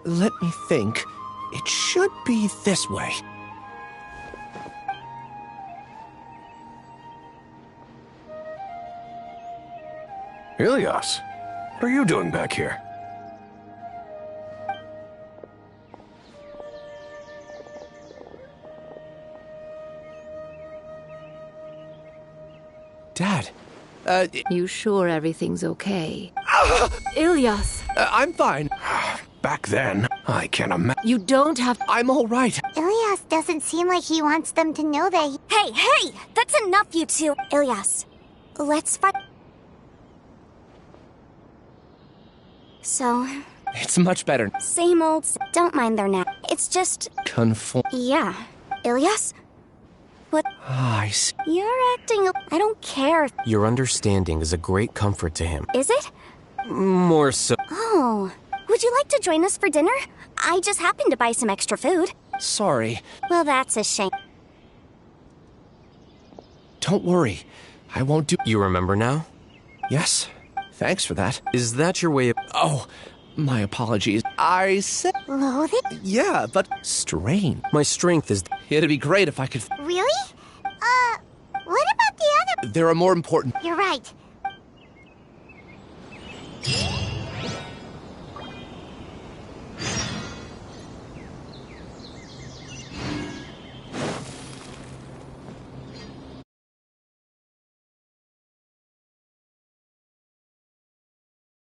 Let me think. It should be this way. Ilias, what are you doing back here? Dad, You sure everything's okay? Ilias! I'm fine. Back then, I can't imagine. You don't have. I'm all right. Ilias doesn't seem like he wants them to know that Hey! That's enough, you two! Ilias, let's fight. So, It's much better. same old. Don't mind their nap. It's just. Conform. Yeah. Ilias? What? I see. You're acting. I don't care. Your understanding is a great comfort to him. Is it? More so. Oh. Would you like to join us for dinner? I just happened to buy some extra food. Sorry. Well, that's a shame. Don't worry. I won't do. You remember now? Yes. Thanks for that. Is that your way of. Oh, my apologies. I said. loathe it. Yeah, but strain. My strength is. It'd be great if I could. Really? What about the other? There are more important. You're right.